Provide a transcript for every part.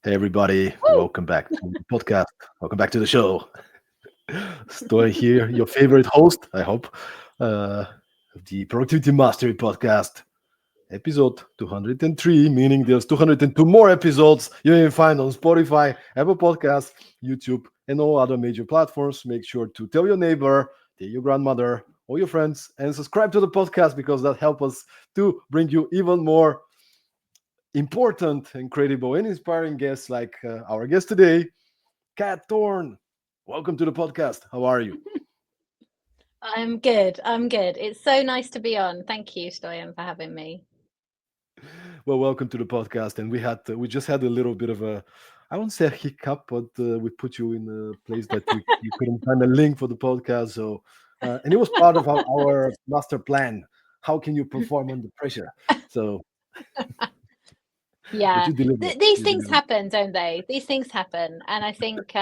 Hey everybody, Woo! welcome back to the podcast. Welcome back to the show. Stoy here, your favorite host, I hope, uh, of the Productivity Mastery Podcast, episode 203, meaning there's 202 more episodes you can find on Spotify, Apple Podcasts, YouTube, and all other major platforms. Make sure to tell your neighbor, tell your grandmother, all your friends, and subscribe to the podcast because that helps us to bring you even more important, incredible, and inspiring guests like our guest today, Kat Thorne. Welcome to the podcast. How are you? I'm good. I'm good. It's so nice to be on. Thank you, Stoyan, for having me. Well, welcome to the podcast. And we just had a little bit of a, I won't say a hiccup, but we put you in a place that you couldn't find a link for the podcast. So, and it was part of our master plan. How can you perform under pressure? So, but Yeah, you delivered. these You things delivered. happen, don't they? These things happen, and I think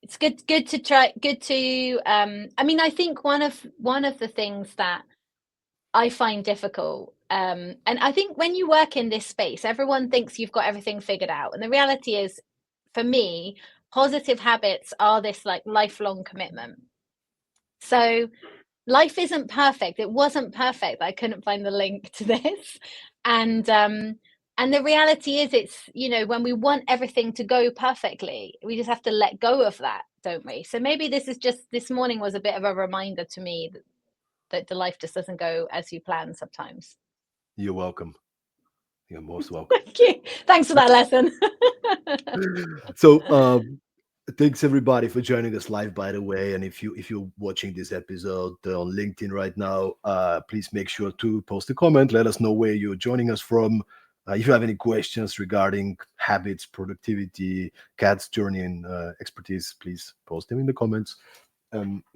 it's good to try. Good to. I mean, I think one of the things that I find difficult, and I think when you work in this space, everyone thinks you've got everything figured out, and the reality is, for me, positive habits are this like lifelong commitment. So life isn't perfect. It wasn't perfect. I couldn't find the link to this. And the reality is it's, when we want everything to go perfectly, we just have to let go of that, don't we? So maybe this morning was a bit of a reminder to me that the life just doesn't go as you plan sometimes. You're welcome. You're most welcome. Thank you. Thanks for that lesson. So, thanks everybody for joining us live, by the way. And if you're watching this episode on LinkedIn right now, please make sure to post a comment. Let us know where you're joining us from. If you have any questions regarding habits, productivity, Cat's journey and expertise, please post them in the comments.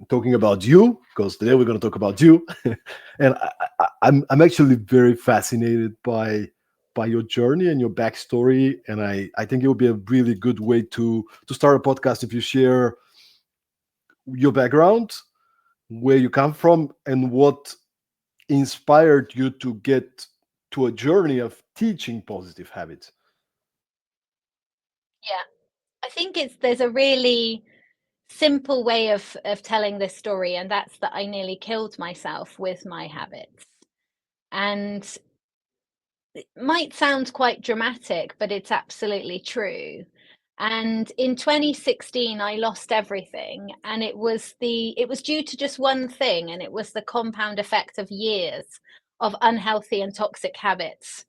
Talking about you, because today we're going to talk about you, and I'm actually very fascinated by your journey and your backstory, and I think it would be a really good way to start a podcast if you share your background, where you come from, and what inspired you to get to a journey of teaching positive habits. Yeah, I think there's a really simple way of telling this story, and that's that I nearly killed myself with my habits. And it might sound quite dramatic, but it's absolutely true. And in 2016, I lost everything, and it was due to just one thing, and it was the compound effect of years of unhealthy and toxic habits.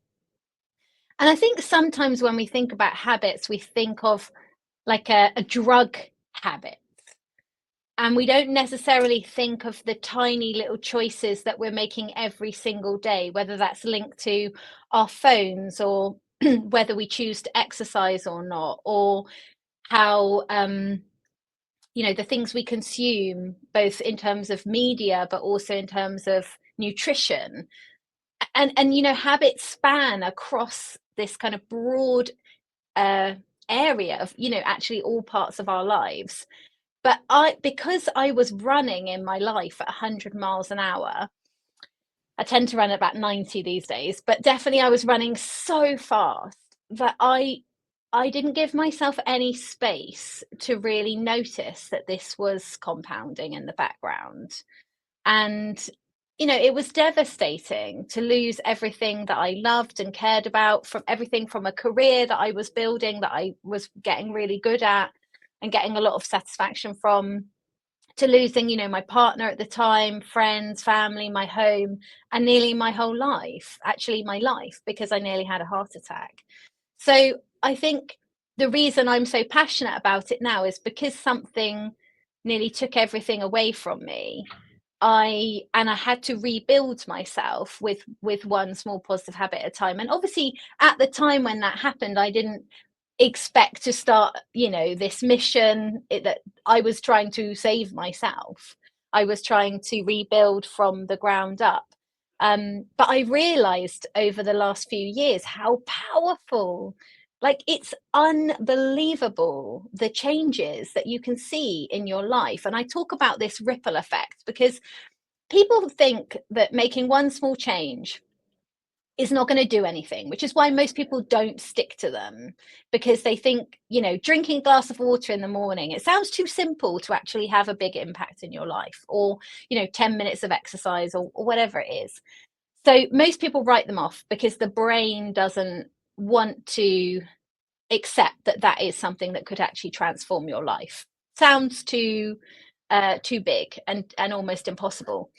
And I think sometimes when we think about habits, we think of like a drug habit. And we don't necessarily think of the tiny little choices that we're making every single day, whether that's linked to our phones or whether we choose to exercise or not, or how the things we consume, both in terms of media but also in terms of nutrition. And habits span across this kind of broad uh, area of actually all parts of our lives. But because I was running in my life at 100 miles an hour, I tend to run at about 90 these days, but definitely I was running so fast that I didn't give myself any space to really notice that this was compounding in the background. And it was devastating to lose everything that I loved and cared about, from everything from a career that I was building, that I was getting really good at and getting a lot of satisfaction from, to losing, my partner at the time, friends, family, my home, and nearly my whole life, actually my life, because I nearly had a heart attack. So I think the reason I'm so passionate about it now is because something nearly took everything away from me. I had to rebuild myself with one small positive habit at a time. And obviously at the time when that happened, I didn't expect to start, this mission that I was trying to save myself. I was trying to rebuild from the ground up. But I realized over the last few years how powerful, like it's unbelievable, the changes that you can see in your life. And I talk about this ripple effect because people think that making one small change is not going to do anything, which is why most people don't stick to them, because they think, drinking a glass of water in the morning, it sounds too simple to actually have a big impact in your life, or 10 minutes of exercise, or whatever it is. So most people write them off because the brain doesn't want to accept that that is something that could actually transform your life. Sounds too big and almost impossible.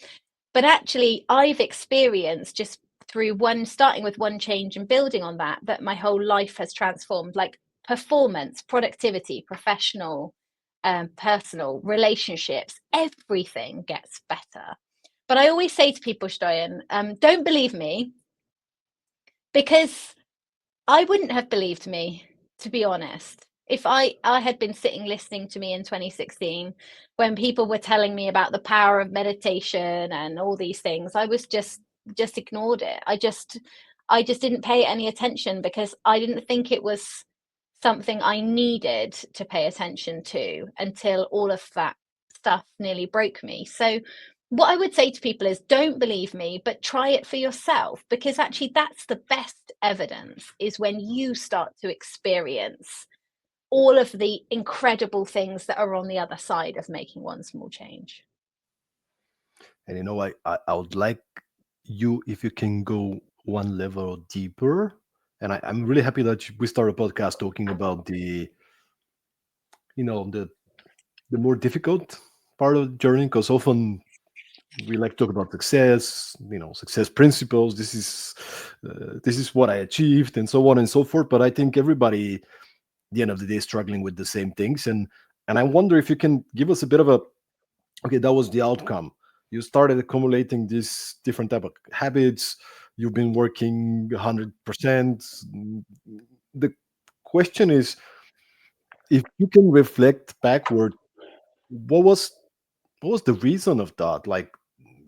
But actually, I've experienced, just through starting with one change and building on that my whole life has transformed. Like performance, productivity, professional, personal, relationships, everything gets better. But I always say to people, Stoyan, don't believe me, because I wouldn't have believed me, to be honest. If I had been sitting listening to me in 2016 when people were telling me about the power of meditation and all these things, I was just ignored it. I just didn't pay any attention, because I didn't think it was something I needed to pay attention to, until all of that stuff nearly broke me. So what I would say to people is, don't believe me, but try it for yourself, because actually that's the best evidence, is when you start to experience all of the incredible things that are on the other side of making one small change. And I would like you, if you can go one level deeper. And I'm really happy that we started a podcast talking about the the more difficult part of the journey, because often we like to talk about success, success principles. This is what I achieved, and so on and so forth. But I think everybody, at the end of the day, is struggling with the same things. And I wonder if you can give us a bit of a, okay, that was the outcome. You started accumulating these different type of habits. You've been working 100%. The question is, if you can reflect backward, what was the reason of that? Like,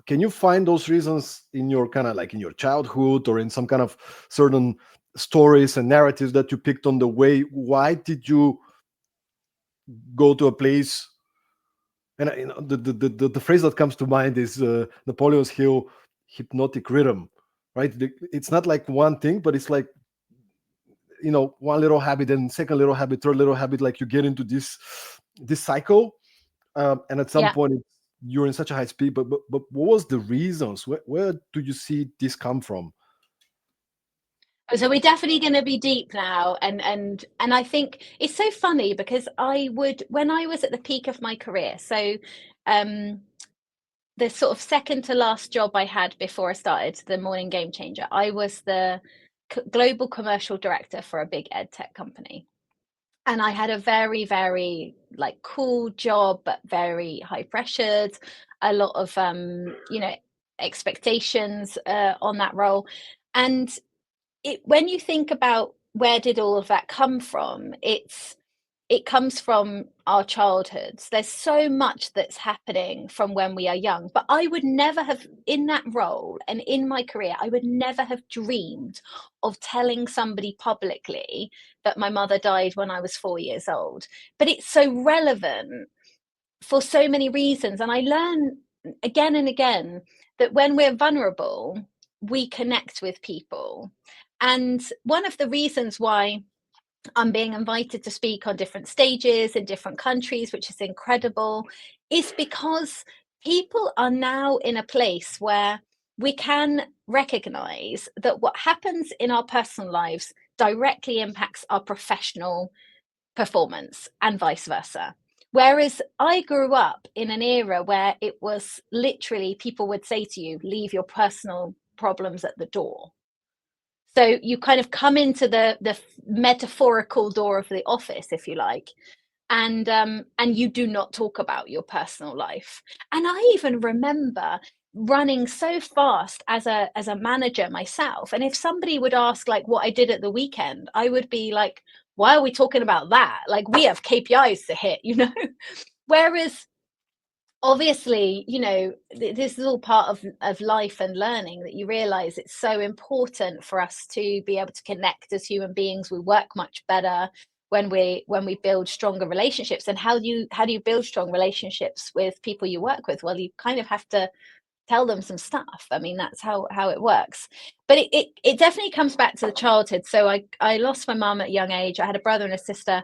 can you find those reasons in your kind of, like, in your childhood, or in some kind of certain stories and narratives that you picked on the way? Why did you go to a place? And the phrase that comes to mind is Napoleon's Hill hypnotic rhythm, right? It's not like one thing, but it's like, one little habit, and second little habit, third little habit, like you get into this cycle, and at some Yeah. point you're in such a high speed. But what was the reasons? Where do you see this come from? So we're definitely going to be deep now, and I think it's so funny, because when I was at the peak of my career, so um the sort of second to last job I had before I started the Morning GameChanger, I was the global commercial director for a big ed tech company. And I had a very, very like cool job, but very high pressured, a lot of expectations on that role. And when you think about where did all of that come from, it comes from our childhoods. There's so much that's happening from when we are young, but I would never have, in that role and in my career, I would never have dreamed of telling somebody publicly that my mother died when I was 4 years old. But it's so relevant for so many reasons. And I learn again and again that when we're vulnerable, we connect with people. And one of the reasons why I'm being invited to speak on different stages in different countries, which is incredible, is because people are now in a place where we can recognize that what happens in our personal lives directly impacts our professional performance, and vice versa. Whereas I grew up in an era where it was literally, people would say to you, leave your personal problems at the door. So you kind of come into the metaphorical door of the office, if you like, and you do not talk about your personal life. And I even remember running so fast as a manager myself. And if somebody would ask like what I did at the weekend, I would be like, why are we talking about that? Like, we have KPIs to hit, you know? Whereas obviously, this is all part of life and learning, that you realize it's so important for us to be able to connect as human beings. We work much better when we build stronger relationships. And how do you build strong relationships with people you work with? Well, you kind of have to tell them some stuff. I mean, that's how it works. But it definitely comes back to the childhood. So I lost my mum at a young age. I had a brother and a sister,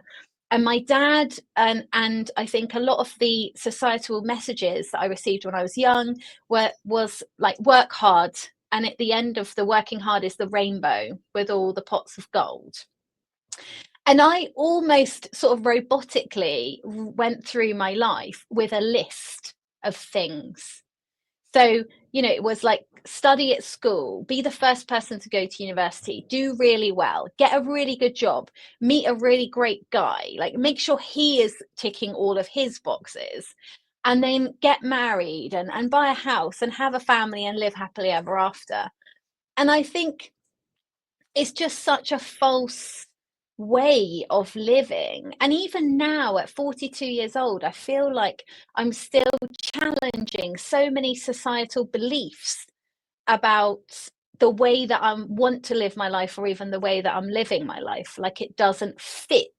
and my dad, and I think a lot of the societal messages that I received when I was young was like, work hard, and at the end of the working hard is the rainbow with all the pots of gold. And I almost sort of robotically went through my life with a list of things. So, it was like, study at school, be the first person to go to university, do really well, get a really good job, meet a really great guy, like make sure he is ticking all of his boxes, and then get married and buy a house and have a family and live happily ever after. And I think it's just such a false way of living. And even now at 42 years old, I feel like I'm still challenging so many societal beliefs about the way that I want to live my life, or even the way that I'm living my life. Like, it doesn't fit.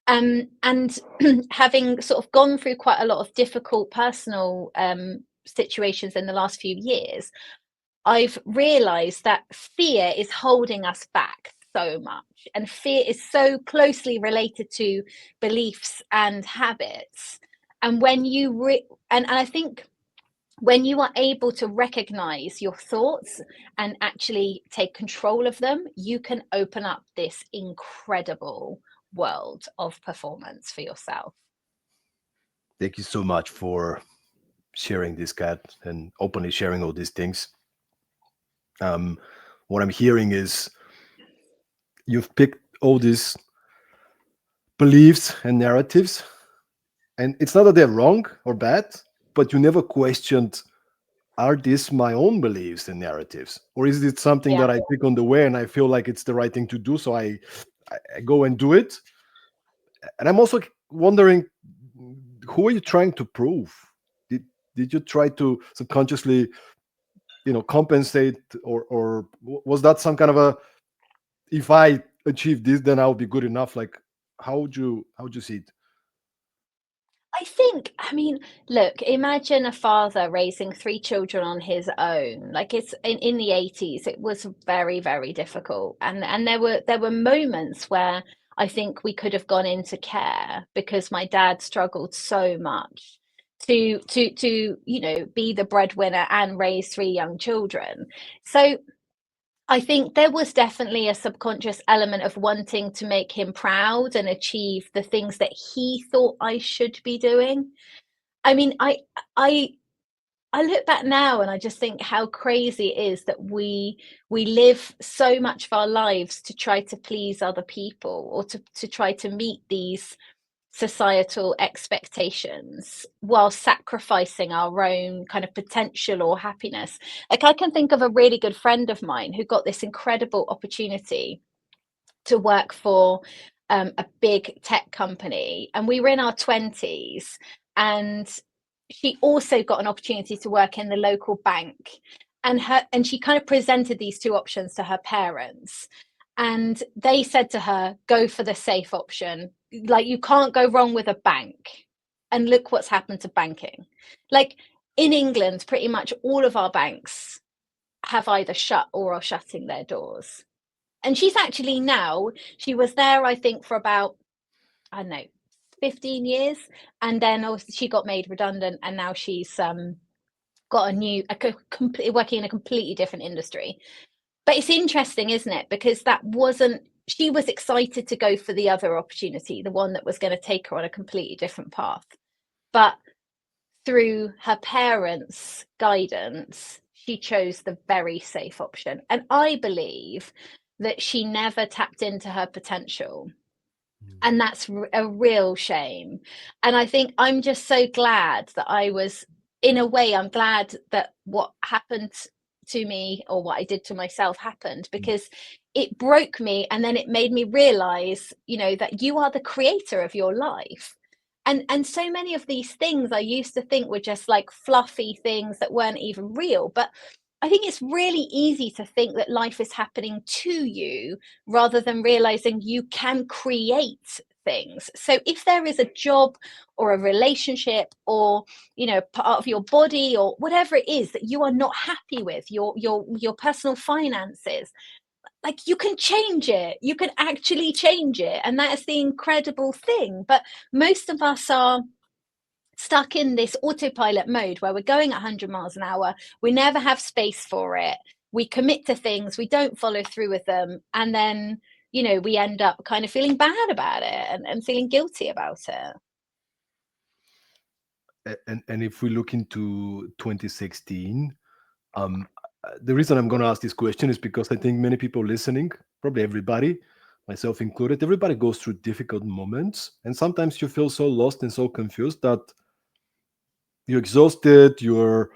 And having sort of gone through quite a lot of difficult personal situations in the last few years, I've realized that fear is holding us back so much, and fear is so closely related to beliefs and habits. And when you and I think when you are able to recognize your thoughts and actually take control of them, you can open up this incredible world of performance for yourself. Thank you so much for sharing this, Kat, and openly sharing all these things. What I'm hearing is you've picked all these beliefs and narratives, and it's not that they're wrong or bad, but you never questioned, are these my own beliefs and narratives, or is it something Yeah. that I pick on the way and I feel like it's the right thing to do, so I go and do it? And I'm also wondering, who are you trying to prove? Did you try to subconsciously, compensate, or was that some kind of a, if I achieve this, then I'll be good enough? Like, how would you see it? I think, I mean, look, imagine a father raising three children on his own. Like, it's in the 80s, it was very, very difficult. And there were moments where I think we could have gone into care, because my dad struggled so much to be the breadwinner and raise three young children. So I think there was definitely a subconscious element of wanting to make him proud and achieve the things that he thought I should be doing. I mean, I I look back now and I just think how crazy it is that we live so much of our lives to try to please other people, or to try to meet these societal expectations while sacrificing our own kind of potential or happiness. Like, I can think of a really good friend of mine who got this incredible opportunity to work for a big tech company, and we were in our 20s, and she also got an opportunity to work in the local bank, and she kind of presented these two options to her parents, and they said to her, go for the safe option. Like, you can't go wrong with a bank. And look what's happened to banking. Like, in England, pretty much all of our banks have either shut or are shutting their doors. And she's actually now, she was there, I think, for about, I don't know, 15 years. And then she got made redundant, and now she's got working in a completely different industry. But it's interesting, isn't it? Because she was excited to go for the other opportunity, the one that was going to take her on a completely different path. But through her parents' guidance, she chose the very safe option. And I believe that she never tapped into her potential. And that's a real shame. And I think I'm just so glad that in a way, I'm glad that what happened to me, or what I did to myself, happened, because it broke me, and then it made me realize, that you are the creator of your life. And so many of these things I used to think were just like fluffy things that weren't even real. But I think it's really easy to think that life is happening to you, rather than realizing you can create things. So if there is a job or a relationship or, you know, part of your body or whatever it is that you are not happy with, your personal finances, like, you can change it. You can actually change it. And that is the incredible thing. But most of us are stuck in this autopilot mode where we're going at 100 miles an hour. We never have space for it. We commit to things, we don't follow through with them. And then, you know, we end up kind of feeling bad about it and feeling guilty about it. And if we look into 2016, the reason I'm going to ask this question is because I think many people listening, probably everybody, myself included, everybody goes through difficult moments. And sometimes you feel so lost and so confused that you're exhausted, you're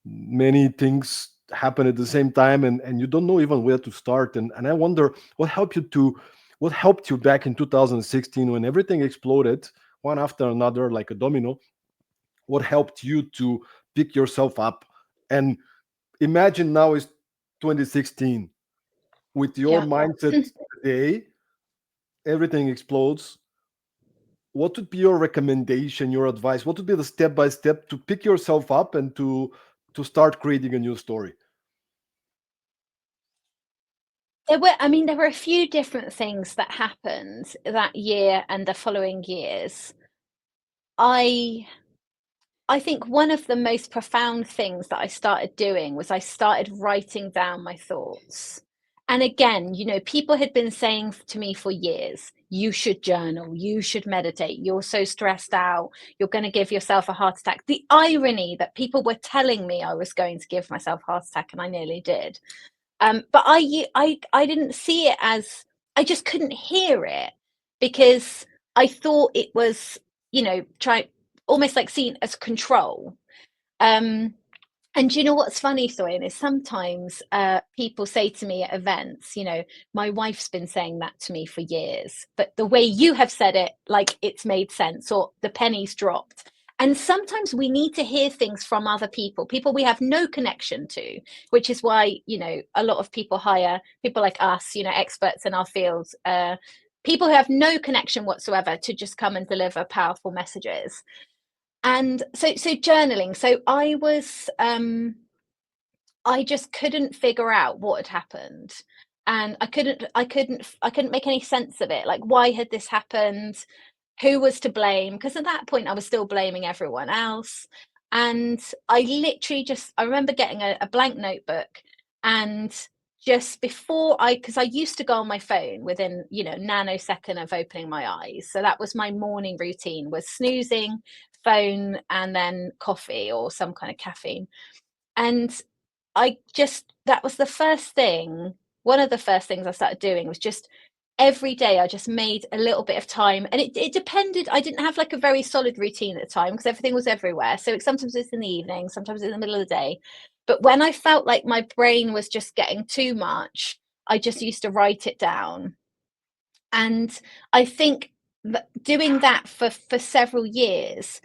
many things happen at the same time, and you don't know even where to start. And I wonder what helped you back in 2016 when everything exploded one after another like a domino. What helped you to pick yourself up and imagine now is 2016 with your Yeah. mindset today, everything explodes. What would be your recommendation, your advice? What would be the step by step to pick yourself up and to start creating a new story? There were a few different things that happened that year and the following years. I think one of the most profound things that I started doing was I started writing down my thoughts. And again, you know, people had been saying to me for years, you should journal, you should meditate, you're so stressed out, you're going to give yourself a heart attack. The irony that people were telling me I was going to give myself a heart attack, and I nearly did. But I didn't see it as, I just couldn't hear it because I thought it was, you know, almost like seen as control. And you know what's funny, Soyan, is sometimes people say to me at events, you know, my wife's been saying that to me for years, but the way you have said it, like, it's made sense or the penny's dropped. And sometimes we need to hear things from other people we have no connection to, which is why, you know, a lot of people hire people like us, you know, experts in our fields, people who have no connection whatsoever to just come and deliver powerful messages. And so journaling. So I just couldn't figure out what had happened. And I couldn't make any sense of it. Like, why had this happened? Who was to blame? Because at that point I was still blaming everyone else. And I literally I remember getting a blank notebook, and just before because I used to go on my phone within, you know, nanosecond of opening my eyes. So that was my morning routine, was snoozing, phone, and then coffee or some kind of caffeine. And that was the first thing. One of the first things I started doing was just every day I just made a little bit of time, and it depended. I didn't have like a very solid routine at the time because everything was everywhere. So sometimes it's in the evening, sometimes it's in the middle of the day. But when I felt like my brain was just getting too much, I just used to write it down. And I think that doing that for several years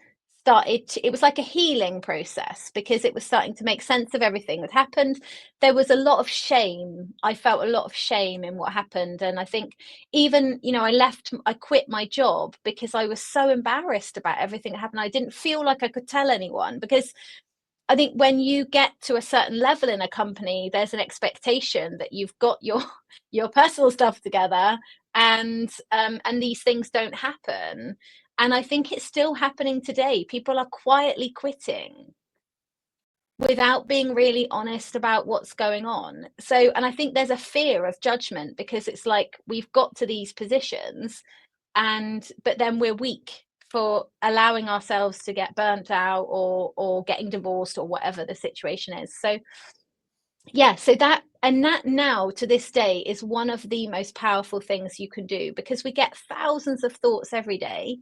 it was like a healing process because it was starting to make sense of everything that happened. There was a lot of shame. I felt a lot of shame in what happened. And I think even, you know, I quit my job because I was so embarrassed about everything that happened. I didn't feel like I could tell anyone, because I think when you get to a certain level in a company, there's an expectation that you've got your personal stuff together, and these things don't happen. And I think it's still happening today. People are quietly quitting without being really honest about what's going on. So, and I think there's a fear of judgment because it's like we've got to these positions, but then we're weak for allowing ourselves to get burnt out or getting divorced or whatever the situation is. So yeah, so that now to this day is one of the most powerful things you can do, because we get thousands of thoughts every day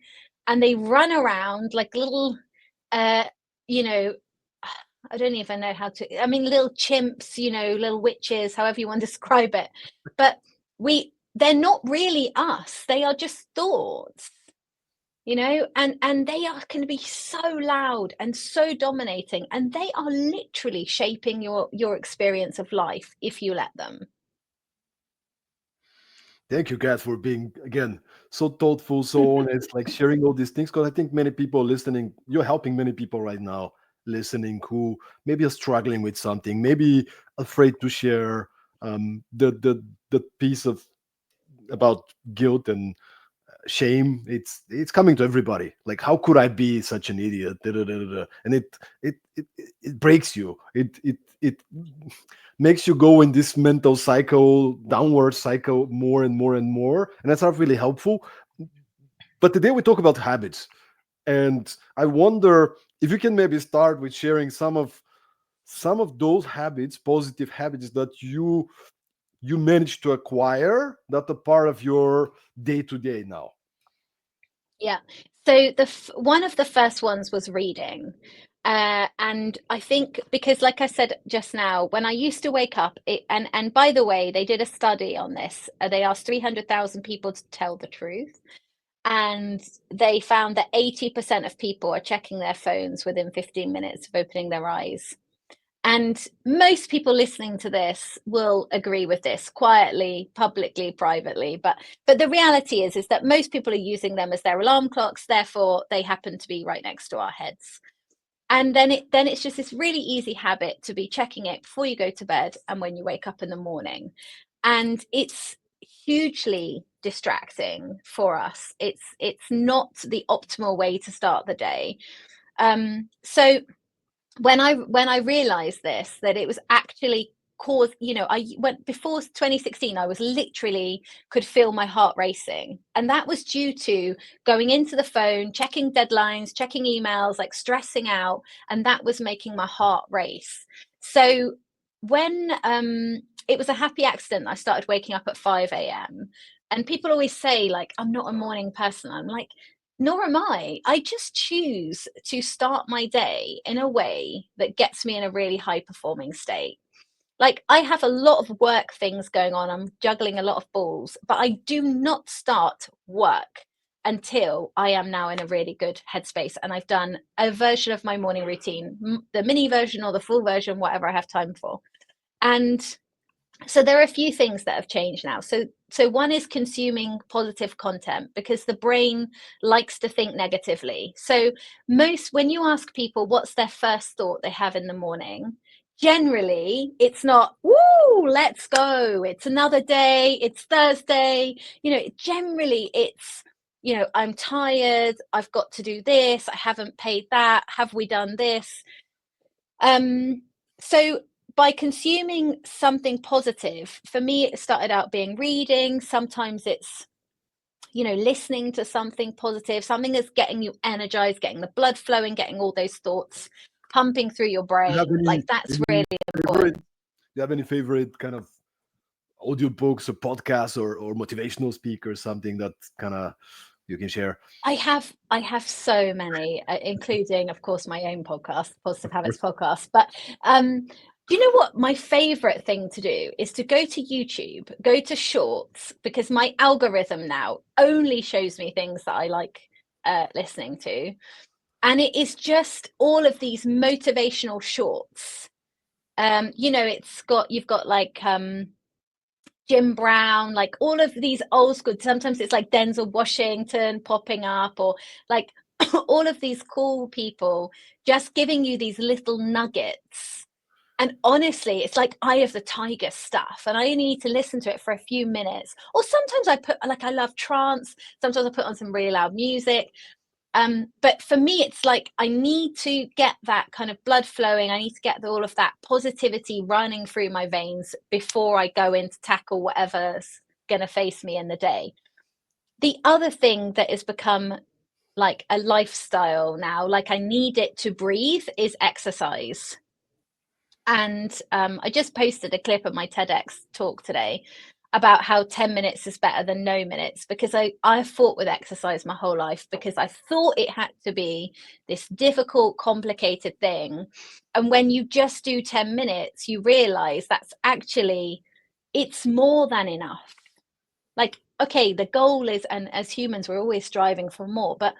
and they run around like little you know, I don't even know how to, I mean, little chimps, you know, little witches, however you want to describe it. But they're not really us. They are just thoughts, you know, and they can be so loud and so dominating, and they are literally shaping your experience of life if you let them. Thank you, Kat, for being again so thoughtful, so honest, like sharing all these things. Because I think many people listening, you're helping many people right now listening who maybe are struggling with something, maybe afraid to share the piece of about guilt and shame. It's coming to everybody. Like, how could I be such an idiot? Da, da, da, da, da. And it breaks you. It makes you go in this mental cycle, downward cycle, more and more and more, and that's not really helpful. But today we talk about habits, and I wonder if you can maybe start with sharing some of those habits, positive habits that you managed to acquire that are part of your day to day now. Yeah. So one of the first ones was reading. And I think because, like I said just now, when I used to wake up, and by the way, they did a study on this. They asked 300,000 people to tell the truth, and they found that 80% of people are checking their phones within 15 minutes of opening their eyes. And most people listening to this will agree with this quietly, publicly, privately. But the reality is that most people are using them as their alarm clocks. Therefore, they happen to be right next to our heads. And then it's just this really easy habit to be checking it before you go to bed and when you wake up in the morning. And it's hugely distracting for us. It's not the optimal way to start the day. So when I realized this, that it was actually caused, I went before 2016, I was literally could feel my heart racing, and that was due to going into the phone, checking deadlines, checking emails, like stressing out, and that was making my heart race. So when it was a happy accident, I started waking up at 5 a.m. And people always say, like, I'm not a morning person. I'm like, nor am I. I just choose to start my day in a way that gets me in a really high performing state. Like, I have a lot of work things going on. I'm juggling a lot of balls, but I do not start work until I am now in a really good headspace. And I've done a version of my morning routine, the mini version or the full version, whatever I have time for. And so there are a few things that have changed now. So one is consuming positive content, because the brain likes to think negatively. So most, when you ask people what's their first thought they have in the morning, generally it's not, woo, let's go, it's another day, it's Thursday. Generally it's, I'm tired, I've got to do this, I haven't paid that, have we done this? So by consuming something positive, for me, it started out being reading. Sometimes it's, listening to something positive, something that's getting you energized, getting the blood flowing, getting all those thoughts pumping through your Do you have brain. Like, that's any really favorite? important. Do you have any favorite kind of audiobooks or podcasts or motivational speakers, something that kind of you can share? I have so many, including, of course, my own podcast, Positive Of Habits course. podcast. But do you know what my favorite thing to do is? To go to YouTube, go to Shorts, because my algorithm now only shows me things that I like listening to, and it is just all of these motivational shorts. You've got like Jim Brown, like all of these old school. Sometimes it's like Denzel Washington popping up, or like all of these cool people just giving you these little nuggets. And honestly, it's like Eye of the Tiger stuff, and I only need to listen to it for a few minutes. Or sometimes I love trance. Sometimes I put on some really loud music. But for me, it's like I need to get that kind of blood flowing. I need to get all of that positivity running through my veins before I go in to tackle whatever's going to face me in the day. The other thing that has become like a lifestyle now, like I need it to breathe, is exercise. And I just posted a clip of my TEDx talk today about how 10 minutes is better than no minutes, because I fought with exercise my whole life, because I thought it had to be this difficult, complicated thing. And when you just do 10 minutes, you realize that's actually, it's more than enough. Like, okay, the goal is, and as humans, we're always striving for more, but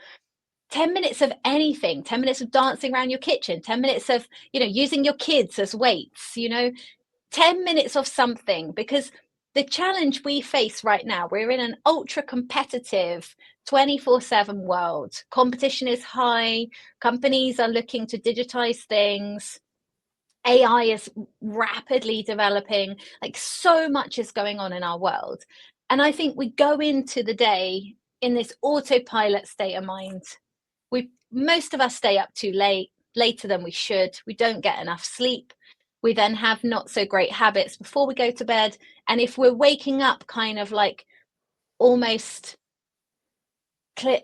10 minutes of anything, 10 minutes of dancing around your kitchen, 10 minutes of, using your kids as weights, 10 minutes of something, because the challenge we face right now, we're in an ultra competitive 24/7 world. Competition is high. Companies are looking to digitize things. AI is rapidly developing. Like, so much is going on in our world. And I think we go into the day in this autopilot state of mind. Most of us stay up too late, later than we should. We don't get enough sleep. We then have not so great habits before we go to bed. And if we're waking up kind of like almost sort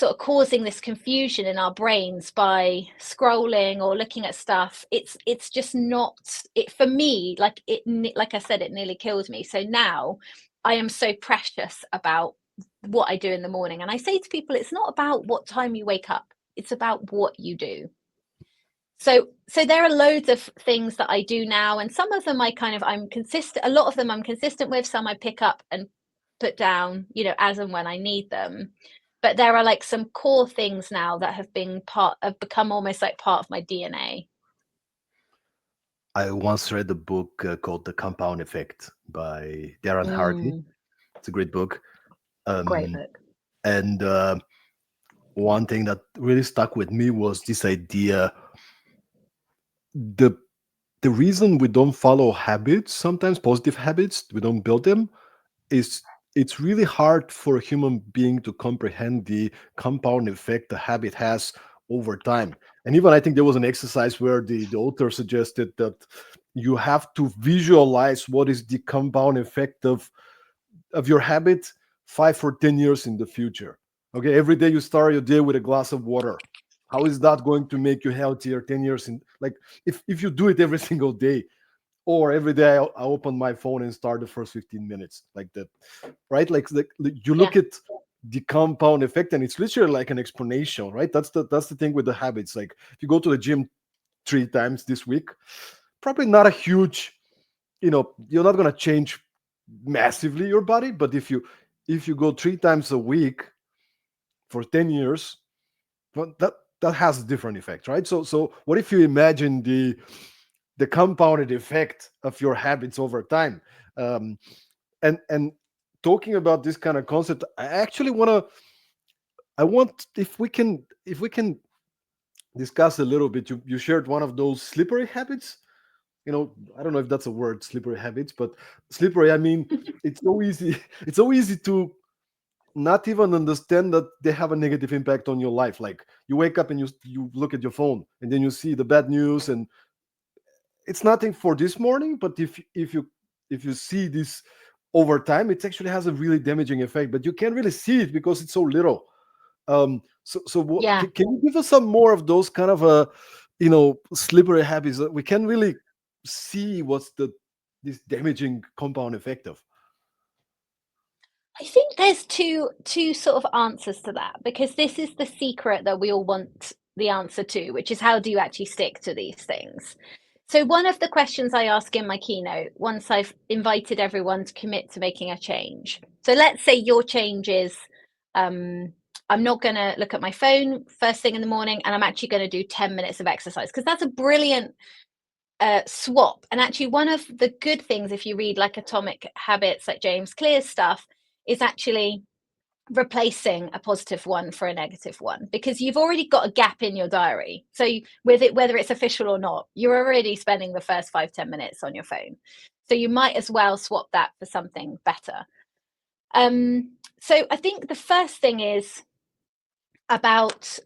of causing this confusion in our brains by scrolling or looking at stuff, it's just not it for me. Like I said, it nearly killed me. So now I am so precious about what I do in the morning, and I say to people, it's not about what time you wake up, it's about what you do. So there are loads of things that I do now, and some of them I'm consistent, a lot of them I'm consistent with, some I pick up and put down, as and when I need them. But there are like some core things now that have become almost like part of my DNA. I once read a book called The Compound Effect by Darren Hardy. Mm, It's a great book. great Um, book. and one thing that really stuck with me was this idea: the the reason we don't follow habits, sometimes positive habits, we don't build them, is it's really hard for a human being to comprehend the compound effect the habit has over time. And even I think there was an exercise where the author suggested that you have to visualize what is the compound effect of your habit 5 or 10 years in the future. Okay, every day you start your day with a glass of water. How is that going to make you healthier 10 years in, like, if you do it every single day, or every day I open my phone and start the first 15 minutes like that, right? Like you Yeah, look at the compound effect, and it's literally like an explanation, right? That's the thing with the habits. Like, if you go to the gym 3 times this week, probably not a huge, you're not going to change massively your body. But if you go 3 times a week for 10 years, well, that has a different effect, right? So what if you imagine the compounded effect of your habits over time? um, and talking about this kind of concept, I actually I want, if we can discuss a little bit. You shared one of those slippery habits. I don't know if that's a word, slippery habits, but slippery, I mean, it's so easy it's so easy to not even understand that they have a negative impact on your life. Like, you wake up and you look at your phone, and then you see the bad news, and it's nothing for this morning, but if you see this over time, it actually has a really damaging effect, but you can't really see it because it's so little. So yeah. can you give us some more of those kind of slippery habits that we can really see what's this damaging compound effect of? I think there's two sort of answers to that, because this is the secret that we all want the answer to, which is, how do you actually stick to these things? So one of the questions I ask in my keynote, once I've invited everyone to commit to making a change. So let's say your change is, I'm not going to look at my phone first thing in the morning, and I'm actually going to do 10 minutes of exercise, because that's a brilliant swap. And actually, one of the good things, if you read like Atomic Habits, like James Clear's stuff, is actually replacing a positive one for a negative one, because you've already got a gap in your diary. So with it, whether it's official or not, you're already spending the first 5-10 minutes on your phone. So you might as well swap that for something better. So I think the first thing is about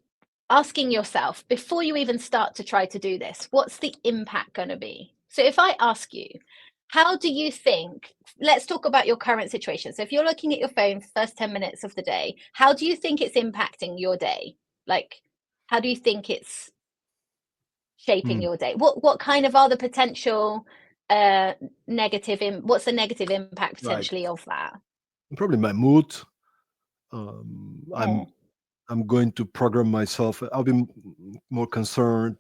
asking yourself, before you even start to try to do this, what's the impact going to be? So if I ask you, how do you think, let's talk about your current situation. So if you're looking at your phone for the first 10 minutes of the day, how do you think it's impacting your day? Like, how do you think it's shaping Hmm, your day? What kind of are the potential what's the negative impact right. potentially of that? Probably my mood. I'm Mm, I'm going to program myself. I'll be more concerned,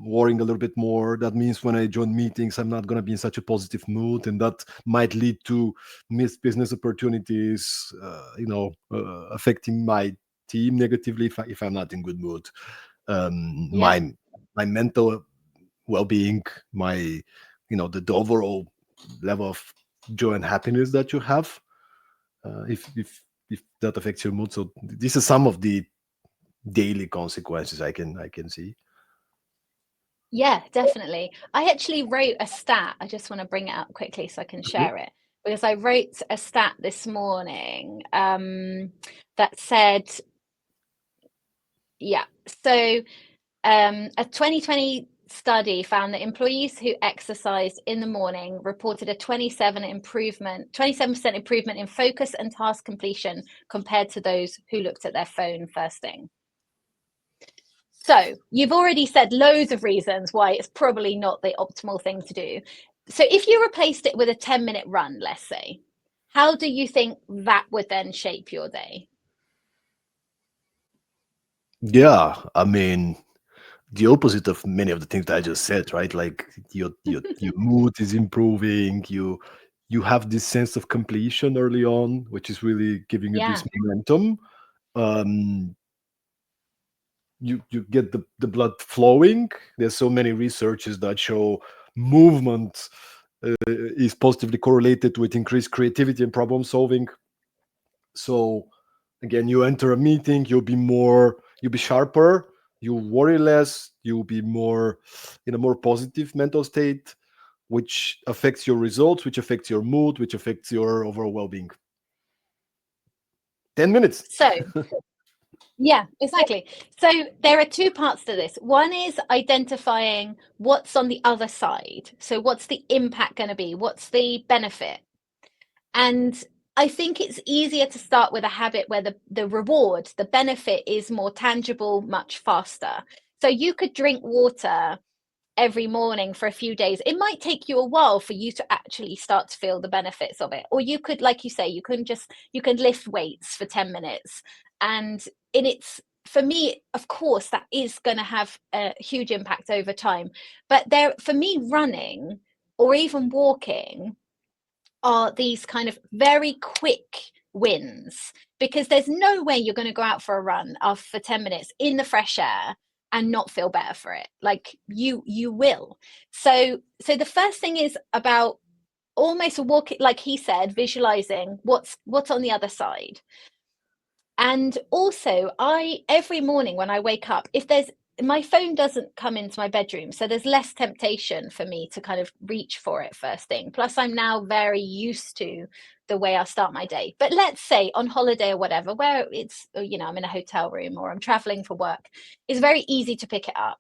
worrying a little bit more. That means when I join meetings, I'm not going to be in such a positive mood, and that might lead to missed business opportunities. Affecting my team negatively if I'm not in good mood. yeah. My mental well-being, my the overall level of joy and happiness that you have, if that affects your mood. So these are some of the daily consequences I can see. Yeah, definitely. I actually wrote a stat. I just want to bring it up quickly so I can Okay. share it, because I wrote a stat this morning that said, yeah, so a 2020 study found that employees who exercised in the morning reported a 27% improvement in focus and task completion compared to those who looked at their phone first thing. So you've already said loads of reasons why it's probably not the optimal thing to do. So if you replaced it with a 10-minute run, let's say, how do you think that would then shape your day? Yeah, I mean, the opposite of many of the things that I just said, right? Like your mood is improving. You have this sense of completion early on, which is really giving you this Yeah. momentum. Um, you get the blood flowing. There's so many researches that show movement is positively correlated with increased creativity and problem solving. So again, you enter a meeting, you'll be sharper, you worry less, you'll be more in a more positive mental state, which affects your results, which affects your mood, which affects your overall well-being. 10 minutes. So yeah, exactly. So there are two parts to this. One is identifying what's on the other side. So what's the impact going to be? What's the benefit? And I think it's easier to start with a habit where the reward, the benefit is more tangible, much faster. So you could drink water every morning for a few days. It might take you a while for you to actually start to feel the benefits of it. Or you could, like you say, you can lift weights for 10 minutes. And it's, for me, of course, that is going to have a huge impact over time. But for me, running or even walking are these kind of very quick wins, because there's no way you're going to go out for a run for 10 minutes in the fresh air and not feel better for it. Like you will. So the first thing is about almost walking, like he said, visualizing what's on the other side. And also, I every morning when I wake up, if there's my phone doesn't come into my bedroom, so there's less temptation for me to kind of reach for it first thing. Plus, I'm now very used to the way I start my day. But let's say on holiday or whatever, where it's, I'm in a hotel room or I'm traveling for work, it's very easy to pick it up.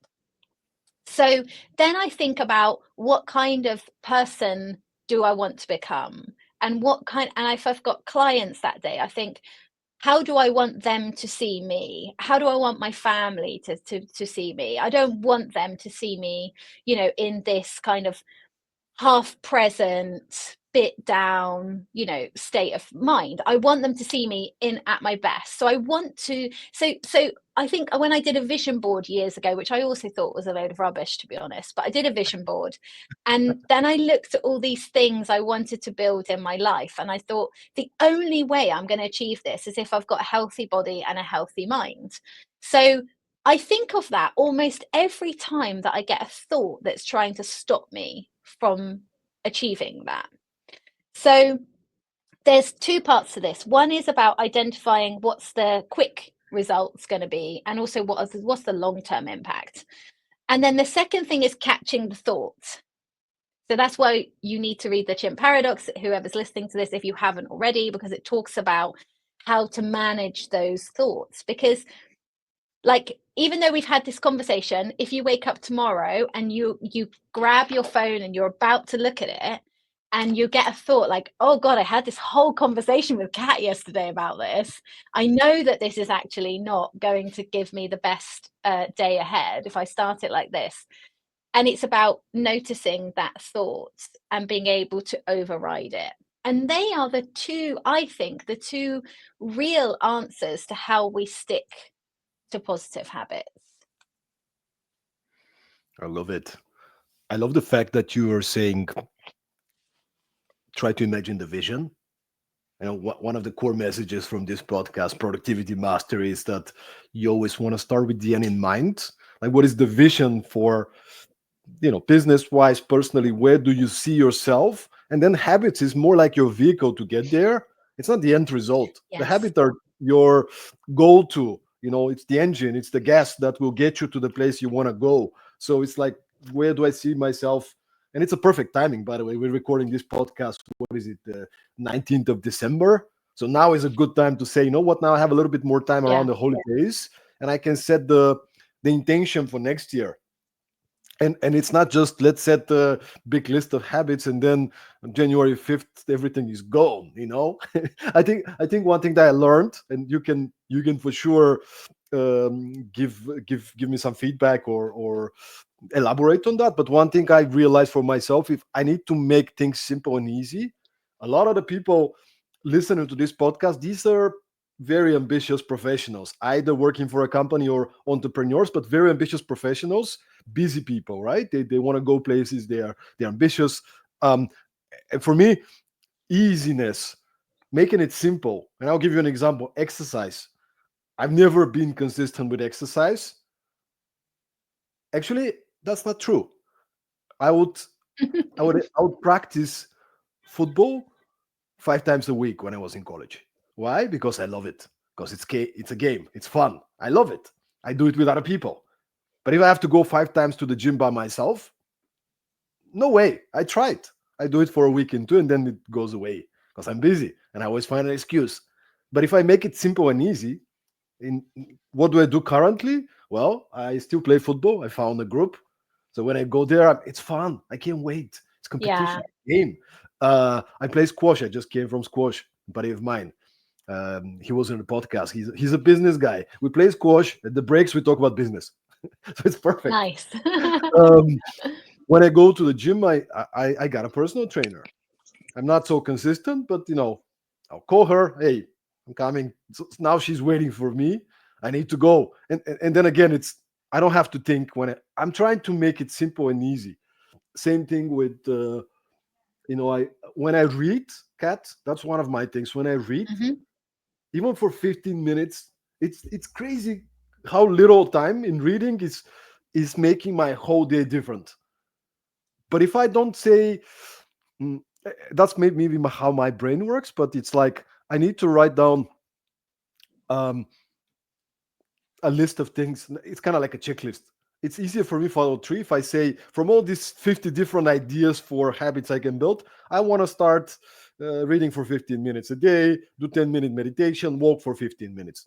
So then I think about what kind of person do I want to become? And if I've got clients that day, I think, how do I want them to see me? How do I want my family to see me? I don't want them to see me, in this kind of half present, bit down, state of mind. I want them to see me in at my best. So I want to so I think when I did a vision board years ago, which I also thought was a load of rubbish, to be honest, but I did a vision board. And then I looked at all these things I wanted to build in my life. And I thought the only way I'm going to achieve this is if I've got a healthy body and a healthy mind. So I think of that almost every time that I get a thought that's trying to stop me from achieving that. So there's two parts to this. One is about identifying what's the quick results going to be, and also what's the long-term impact. And then the second thing is catching the thought. So that's why you need to read the Chimp Paradox, whoever's listening to this, if you haven't already, because it talks about how to manage those thoughts. Because, like, even though we've had this conversation, if you wake up tomorrow and you grab your phone and you're about to look at it, and you get a thought like, oh God, I had this whole conversation with Kat yesterday about this. I know that this is actually not going to give me the best day ahead if I start it like this. And it's about noticing that thought and being able to override it. And they are I think, the two real answers to how we stick to positive habits. I love it. I love the fact that you are saying try to imagine the vision. One of the core messages from this podcast, Productivity Mastery, is that you always want to start with the end in mind. Like, what is the vision for, business wise, personally? Where do you see yourself? And then habits is more like your vehicle to get there. It's not the end result. The Yes. habits are your goal to, it's the engine, it's the gas that will get you to the place you want to go. So it's like, where do I see myself? And it's a perfect timing, by the way. We're recording this podcast. What is it? The 19th of December. So now is a good time to say, you know what? Now I have a little bit more time Yeah. around the holidays, and I can set the intention for next year. And it's not just let's set a big list of habits and then on January 5th everything is gone. I think one thing that I learned, and you can for sure give me some feedback or elaborate on that. But one thing I realized for myself, if I need to make things simple and easy, a lot of the people listening to this podcast, these are very ambitious professionals, either working for a company or entrepreneurs, but very ambitious professionals, busy people, right? They want to go places, they're ambitious. um and for me, easiness, making it simple. And I'll give you an example: exercise. I've never been consistent with exercise. Actually, that's not true. I would I would practice football 5 times a week when I was in college. Why? Because I love it. Because it's a game. It's fun. I love it. I do it with other people. But if I have to go 5 times to the gym by myself, no way. I tried. I do it for a week and two, and then it goes away because I'm busy and I always find an excuse. But if I make it simple and easy, in what do I do currently? Well, I still play football. I found a group. So when I go there, it's fun. I can't wait. It's Yeah. competition, game. I play squash. I just came from squash. A buddy of mine. He was in the podcast. He's a business guy. We play squash. At the breaks, we talk about business. So it's perfect. Nice. Um, when I go to the gym, I got a personal trainer. I'm not so consistent, but I'll call her. Hey, I'm coming. So now she's waiting for me. I need to go. And then again, I don't have to think I'm trying to make it simple and easy. Same thing with I when I read, Kat, that's one of my things. When I read, Hmm. even for 15 minutes, it's crazy how little time in reading is making my whole day different. But if I don't say, that's maybe how my brain works, but it's like I need to write down um, a list of things. It's kind of like a checklist. It's easier for me follow three if I say from all these 50 different ideas for habits I can build, I want to start reading for 15 minutes a day, do 10-minute meditation, walk for 15 minutes.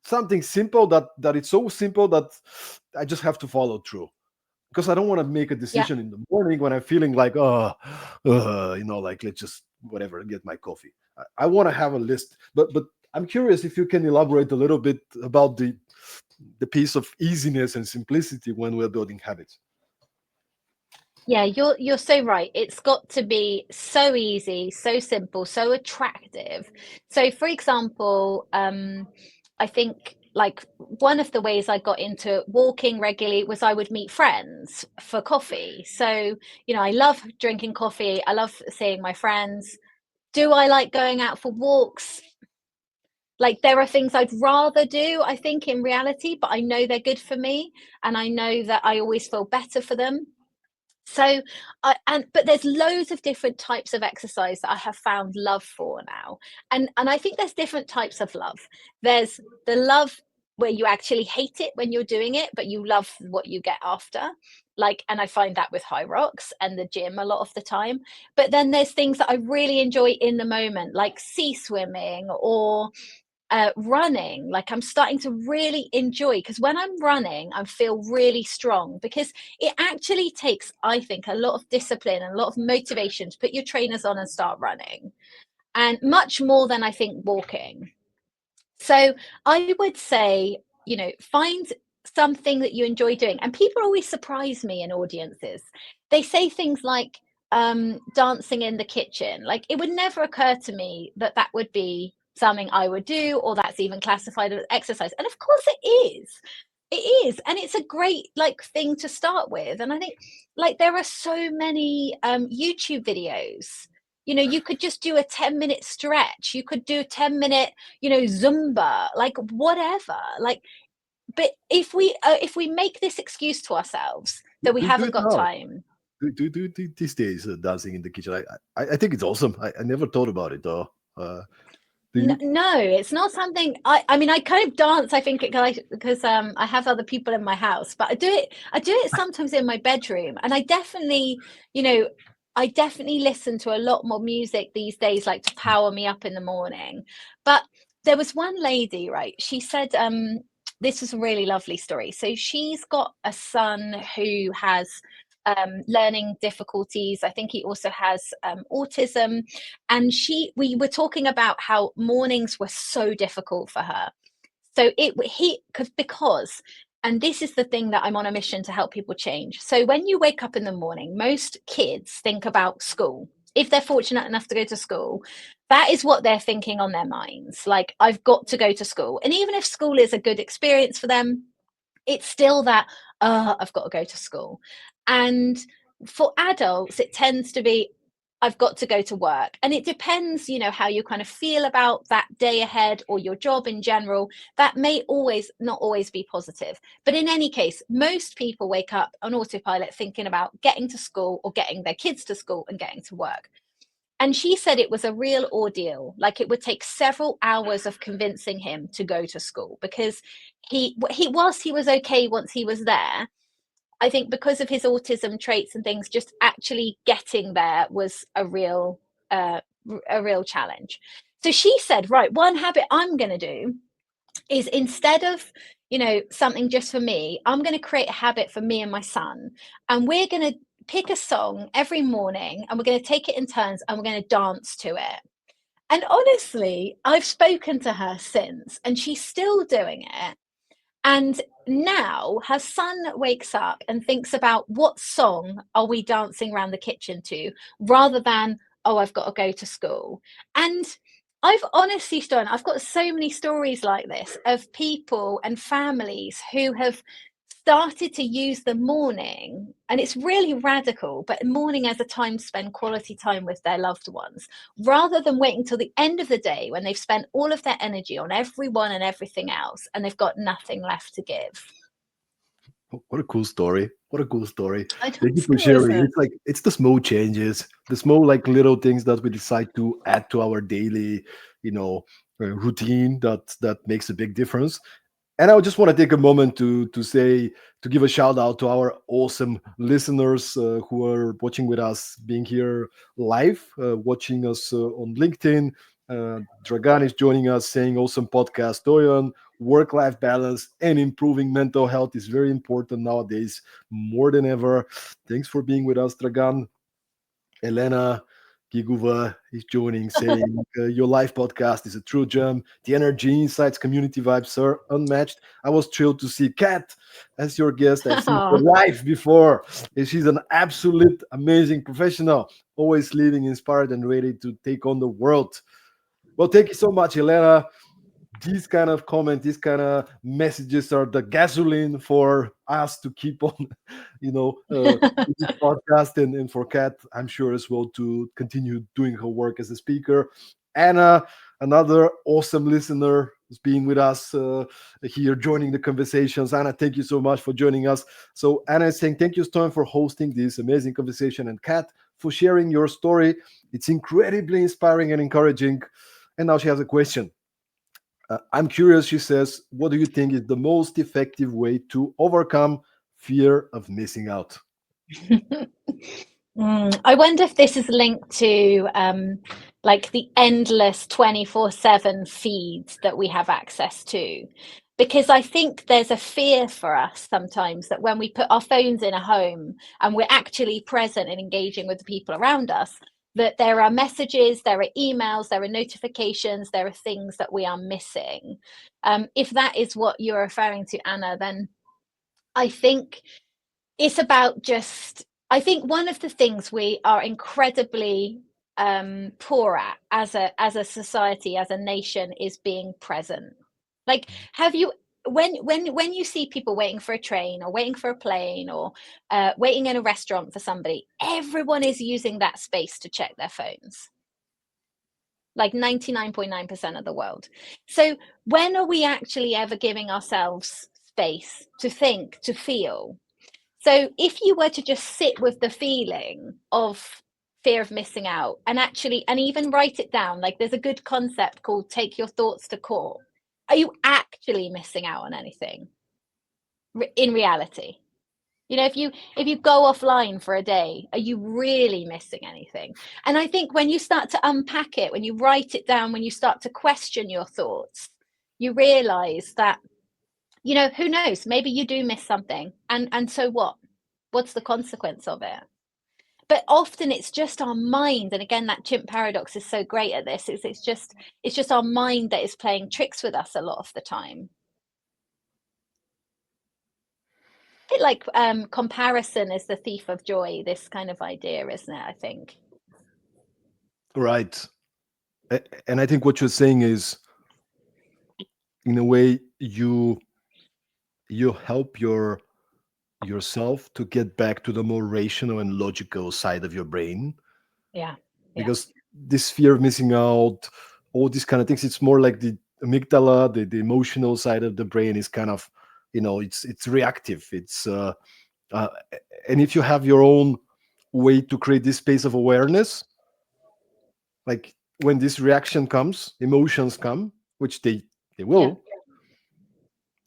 Something simple that it's so simple that I just have to follow through, because I don't want to make a Yeah. decision in the morning when I'm feeling like, like let's just whatever, get my coffee. I want to have a list, but I'm curious if you can elaborate a little bit about the piece of easiness and simplicity when we're building habits. Yeah, you're so right. It's got to be so easy, so simple, so attractive. So, for example, I think like one of the ways I got into walking regularly was I would meet friends for coffee. So, I love drinking coffee. I love seeing my friends. Do I like going out for walks? Like there are things I'd rather do, I think, in reality, but I know they're good for me, and I know that I always feel better for them. So, but there's loads of different types of exercise that I have found love for now, and I think there's different types of love. There's the love where you actually hate it when you're doing it, but you love what you get after. And I find that with high rocks and the gym a lot of the time. But then there's things that I really enjoy in the moment, like sea swimming or running. Like I'm starting to really enjoy, because when I'm running I feel really strong, because it actually takes, I think, a lot of discipline and a lot of motivation to put your trainers on and start running, and much more than I think walking. So I would say, find something that you enjoy doing. And people always surprise me in audiences. They say things like dancing in the kitchen. Like it would never occur to me that that would be something I would do, or that's even classified as exercise. And of course it is. It is. And it's a great thing to start with. And I think there are so many YouTube videos. You could just do a 10-minute stretch. You could do a 10-minute, Zumba, like whatever. But if we make this excuse to ourselves that we Do haven't it got now. time. these days, dancing in the kitchen. I think it's awesome. I never thought about it though. Do you? No, it's not something I mean I kind of dance, I think, because I have other people in my house, but I do it sometimes in my bedroom, and I definitely, you know, I definitely listen to a lot more music these days, like to power me up in the morning. But there was one lady, right? She said this was a really lovely story. So she's got a son who has learning difficulties. I think he also has autism, and we were talking about how mornings were so difficult for her. So because and this is the thing that I'm on a mission to help people change. So when you wake up in the morning, most kids think about school. If they're fortunate enough to go to school, that is what they're thinking on their minds. Like, I've got to go to school. And even if school is a good experience for them, it's still that, I've got to go to school. And for adults, it tends to be, I've got to go to work. And it depends, how you kind of feel about that day ahead or your job in general. That may not always be positive. But in any case, most people wake up on autopilot thinking about getting to school or getting their kids to school and getting to work. And she said it was a real ordeal. Like, it would take several hours of convincing him to go to school, because he was okay once he was there. I think because of his autism traits and things, just actually getting there was a real challenge. So she said, right, one habit I'm going to do is, instead of something just for me, I'm going to create a habit for me and my son, and we're going to pick a song every morning, and we're going to take it in turns, and we're going to dance to it. And honestly, I've spoken to her since, and she's still doing it. And now her son wakes up and thinks about, what song are we dancing around the kitchen to, rather than, oh, I've got to go to school. And I've got so many stories like this of people and families who have started to use the morning, and it's really radical, but morning as a time to spend quality time with their loved ones, rather than waiting till the end of the day when they've spent all of their energy on everyone and everything else and they've got nothing left to give. What a cool story. What a cool story. I know, Thank you it's for cool, isn't sharing. it? It's like it's the small changes, the small like little things that we decide to add to our daily, routine that makes a big difference. And I just want to take a moment to give a shout out to our awesome listeners who are watching with us, being here live, watching us on LinkedIn. Dragan is joining us, saying awesome podcast. Doyon, work-life balance and improving mental health is very important nowadays, more than ever. Thanks for being with us, Dragan. Elena Giguva is joining, saying, your live podcast is a true gem. The energy, insights, community vibes are unmatched. I was thrilled to see Kat as your guest. I've seen her Oh. live before. And she's an absolute amazing professional, always living inspired and ready to take on the world. Well, thank you so much, Elena. These kind of comments, these kind of messages are the gasoline for us to keep on, this podcast, and for Kat, I'm sure as well, to continue doing her work as a speaker. Anna, another awesome listener, is being with us here, joining the conversations. Anna, thank you so much for joining us. So Anna is saying, thank you, Storm, for hosting this amazing conversation, and Kat, for sharing your story. It's incredibly inspiring and encouraging. And now she has a question. I'm curious, she says, what do you think is the most effective way to overcome fear of missing out? I wonder if this is linked to like the endless 24/7 feeds that we have access to. Because I think there's a fear for us sometimes that when we put our phones in a home and we're actually present and engaging with the people around us, that there are messages, there are emails, there are notifications, there are things that we are missing. If that is what you're referring to, Anna, then I think it's about just, I think one of the things we are incredibly poor at as a society, as a nation, is being present. Like, have you, when you see people waiting for a train or waiting for a plane or waiting in a restaurant for somebody, everyone is using that space to check their phones, like 99.9% of the world. So when are we actually ever giving ourselves space to think, to feel? So if you were to just sit with the feeling of fear of missing out and even write it down, like there's a good concept called take your thoughts to court. Are you actually missing out on anything in reality? You know, if you go offline for a day, are you really missing anything? And I think when you start to unpack it, when you write it down, when you start to question your thoughts, you realize that, you know, who knows, maybe you do miss something, and so what? What's the consequence of it? But often it's just our mind, and again, that chimp paradox is so great at this. It's just our mind that is playing tricks with us a lot of the time. A bit like comparison is the thief of joy, this kind of idea, isn't it? I think. Right. And I think what you're saying is, in a way, you help yourself to get back to the more rational and logical side of your brain, Yeah. Yeah. because this fear of missing out, all these kind of things, it's more like the amygdala, the emotional side of the brain is kind of, it's reactive. Uh, and if you have your own way to create this space of awareness, like when this reaction comes, emotions come, which they Yeah. will.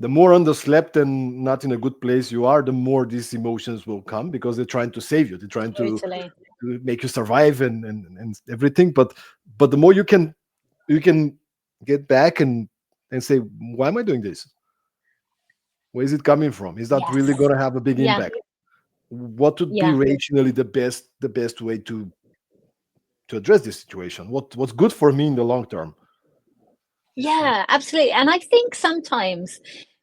The more underslept and not in a good place you are, the more these emotions will come, because they're trying to save you. They're trying Totally. to make you survive and everything. But the more you can get back and say, why am I doing this? Where is it coming from? Is that really Yes. going to have a big Yeah. impact? What would be Yeah. rationally the best way to address this situation? What's good for me in the long term? Yeah, absolutely. And I think sometimes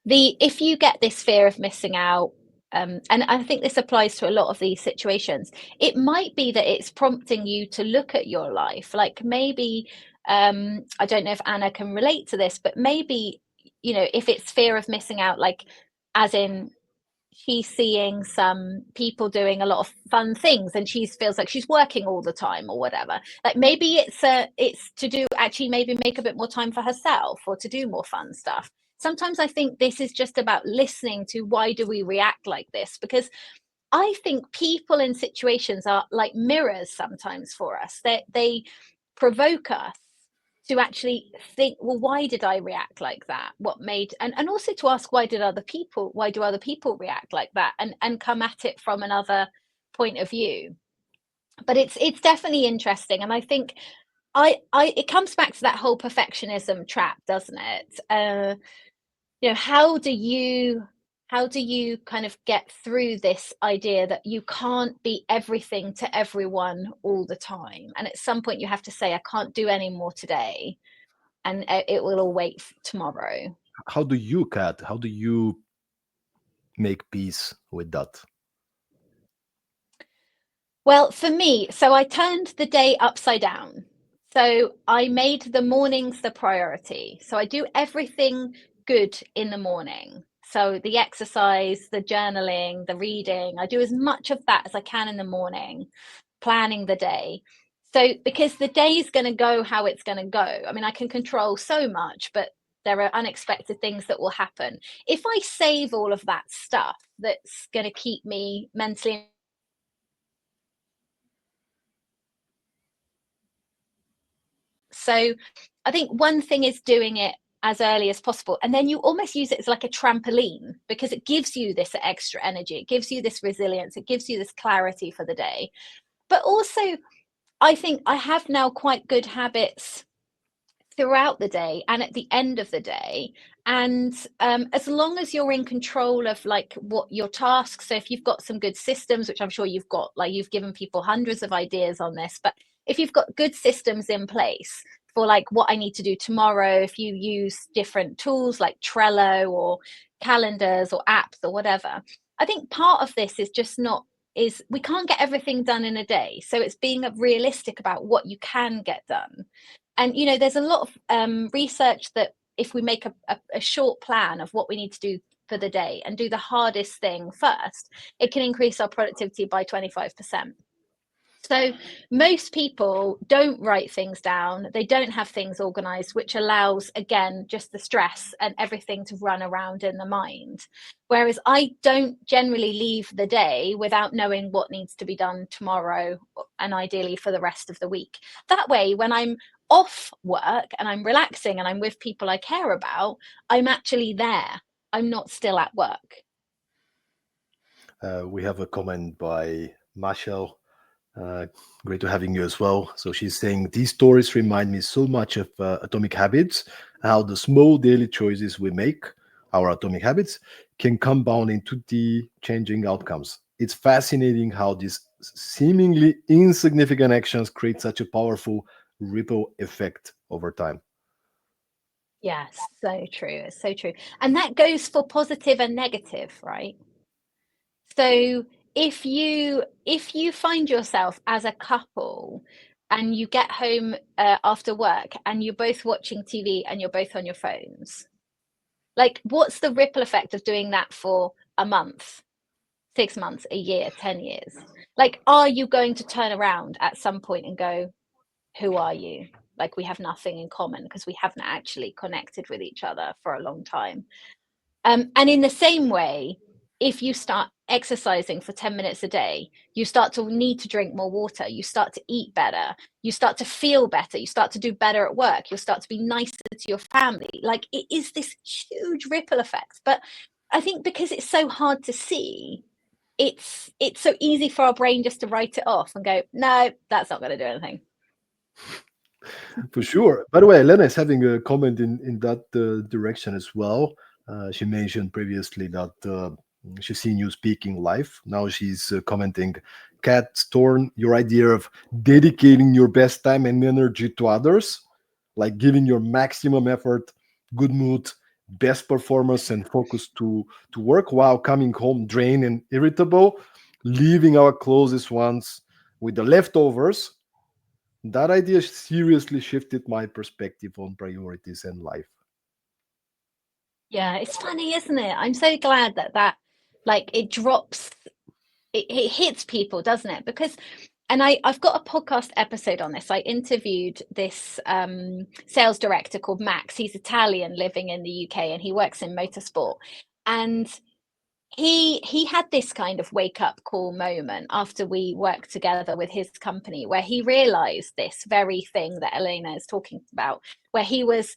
if you get this fear of missing out, and I think this applies to a lot of these situations, it might be that it's prompting you to look at your life. Like maybe, I don't know if Anna can relate to this, but maybe, you know, if it's fear of missing out, like as in she's seeing some people doing a lot of fun things and she feels like she's working all the time or whatever, like maybe it's to do actually maybe make a bit more time for herself or to do more fun stuff. Sometimes I think this is just about listening to why do we react like this, because I think people in situations are like mirrors sometimes for us. They provoke us to actually think, well, why did I react like that? What made, and also to ask, why do other people react like that, and come at it from another point of view. But it's definitely interesting, and I think I it comes back to that whole perfectionism trap, doesn't it? You know, how do you kind of get through this idea that you can't be everything to everyone all the time, and at some point you have to say, I can't do any more today, and it will all wait tomorrow. How do you make peace with that? Well, for me, so I turned the day upside down. So I made the mornings the priority. So I do everything good in the morning. So the exercise, the journaling, the reading, I do as much of that as I can in the morning, planning the day. So because the day is going to go how it's going to go. I mean, I can control so much, but there are unexpected things that will happen. If I save all of that stuff that's going to keep me mentally, so I think one thing is doing it as early as possible. And then you almost use it as like a trampoline, because it gives you this extra energy. It gives you this resilience. It gives you this clarity for the day. But also, I think I have now quite good habits throughout the day and at the end of the day. And as long as you're in control of like what your tasks, so if you've got some good systems, which I'm sure you've got, like you've given people hundreds of ideas on this, but if you've got good systems in place for like what I need to do tomorrow, if you use different tools like Trello or calendars or apps or whatever, I think part of this is just not, is we can't get everything done in a day. So it's being realistic about what you can get done. And you know, there's a lot of research that if we make a short plan of what we need to do for the day and do the hardest thing first, it can increase our productivity by 25%. So most people don't write things down. They don't have things organized, which allows, again, just the stress and everything to run around in the mind. Whereas I don't generally leave the day without knowing what needs to be done tomorrow and ideally for the rest of the week. That way, when I'm off work and I'm relaxing and I'm with people I care about, I'm actually there. I'm not still at work. We have a comment by Marshall. Uh, Great to having you as well. So she's saying these stories remind me so much of Atomic Habits, how the small daily choices we make, our atomic habits, can compound into the changing outcomes. It's fascinating how these seemingly insignificant actions create such a powerful ripple effect over time. Yes, so true. It's so true. And that goes for positive and negative, right? So if you find yourself as a couple and you get home after work and you're both watching TV and you're both on your phones, like what's the ripple effect of doing that for a month, 6 months, a year, 10 years? Like, are you going to turn around at some point and go, who are you? Like, we have nothing in common because we haven't actually connected with each other for a long time. And in the same way, if you start exercising for 10 minutes a day, you start to need to drink more water, you start to eat better, you start to feel better, you start to do better at work, you'll start to be nicer to your family. Like, it is this huge ripple effect. But I think because it's so hard to see, it's so easy for our brain just to write it off and go, no, that's not going to do anything. For sure. By the way, Elena is having a comment in that direction as well. She mentioned previously that she's seen you speaking live. Now she's commenting, Kat Thorne, your idea of dedicating your best time and energy to others, like giving your maximum effort, good mood, best performance, and focus to work while coming home drained and irritable, leaving our closest ones with the leftovers. That idea seriously shifted my perspective on priorities and life. Yeah, it's funny, isn't it? I'm so glad that like it drops, it hits people, doesn't it? Because, and I've got a podcast episode on this. I interviewed this sales director called Max. He's Italian living in the UK and he works in motorsport. And he had this kind of wake up call moment after we worked together with his company where he realized this very thing that Elena is talking about, where he was,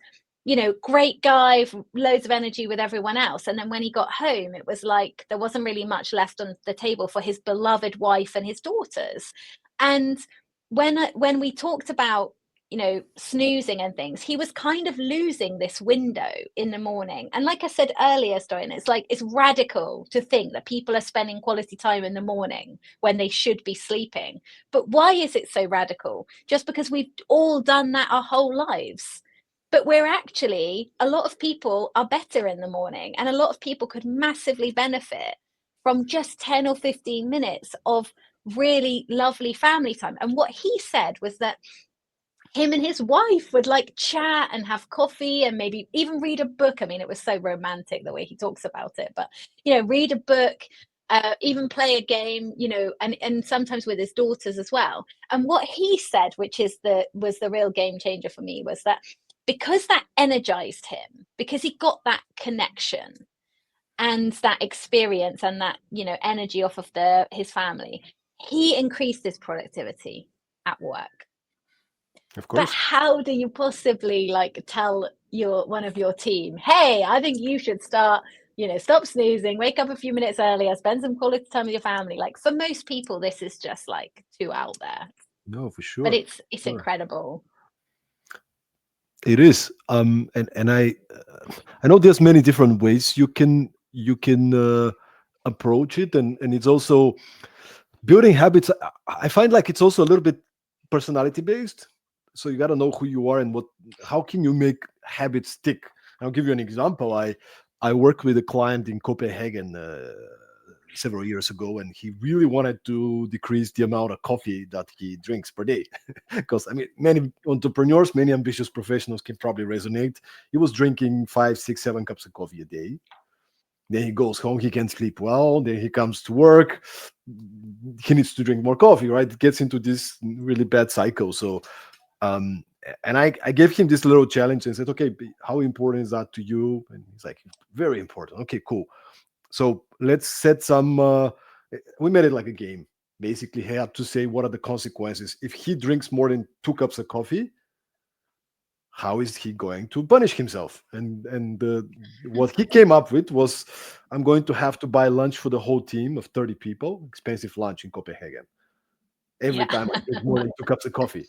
great guy, loads of energy with everyone else, and then when he got home it was like there wasn't really much left on the table for his beloved wife and his daughters. And when we talked about snoozing and things, he was kind of losing this window in the morning. And like I said earlier, Stoyan, it's like it's radical to think that people are spending quality time in the morning when they should be sleeping. But why is it so radical? Just because we've all done that our whole lives. But we're actually, a lot of people are better in the morning, and a lot of people could massively benefit from just 10 or 15 minutes of really lovely family time. And what he said was that him and his wife would like chat and have coffee and maybe even read a book. I mean, it was so romantic the way he talks about it, but read a book, even play a game, and sometimes with his daughters as well. And what he said, which was the real game changer for me, was that because that energized him, because he got that connection and that experience and that energy off of his family, he increased his productivity at work. Of But course. how do you possibly like tell one of your team, hey, I think you should start, stop snoozing, wake up a few minutes earlier, spend some quality time with your family? Like, for most people, this is just like too out there. No, for But sure. it's Sure. incredible. It is. And I know there's many different ways you can approach it, and it's also building habits. I find like it's also a little bit personality based. So you got to know who you are and how can you make habits stick. I'll give you an example. I worked with a client in Copenhagen several years ago, and he really wanted to decrease the amount of coffee that he drinks per day. Because I mean, many entrepreneurs, many ambitious professionals can probably resonate. He was drinking 5, 6, 7 cups of coffee a day. Then he goes home, he can sleep well. Then he comes to work. he needs to drink more coffee, right? It gets into this really bad cycle. So um and I gave him this little challenge and said, okay, how important is that to you? And he's like, very important. Okay, cool. So let's set some we made it like a game. Basically, he had to say what are the consequences if he drinks more than 2 cups of coffee. How is he going to punish himself? And what he came up with was, I'm going to have to buy lunch for the whole team of 30 people, expensive lunch in Copenhagen, every Yeah. time I drink more than 2 cups of coffee.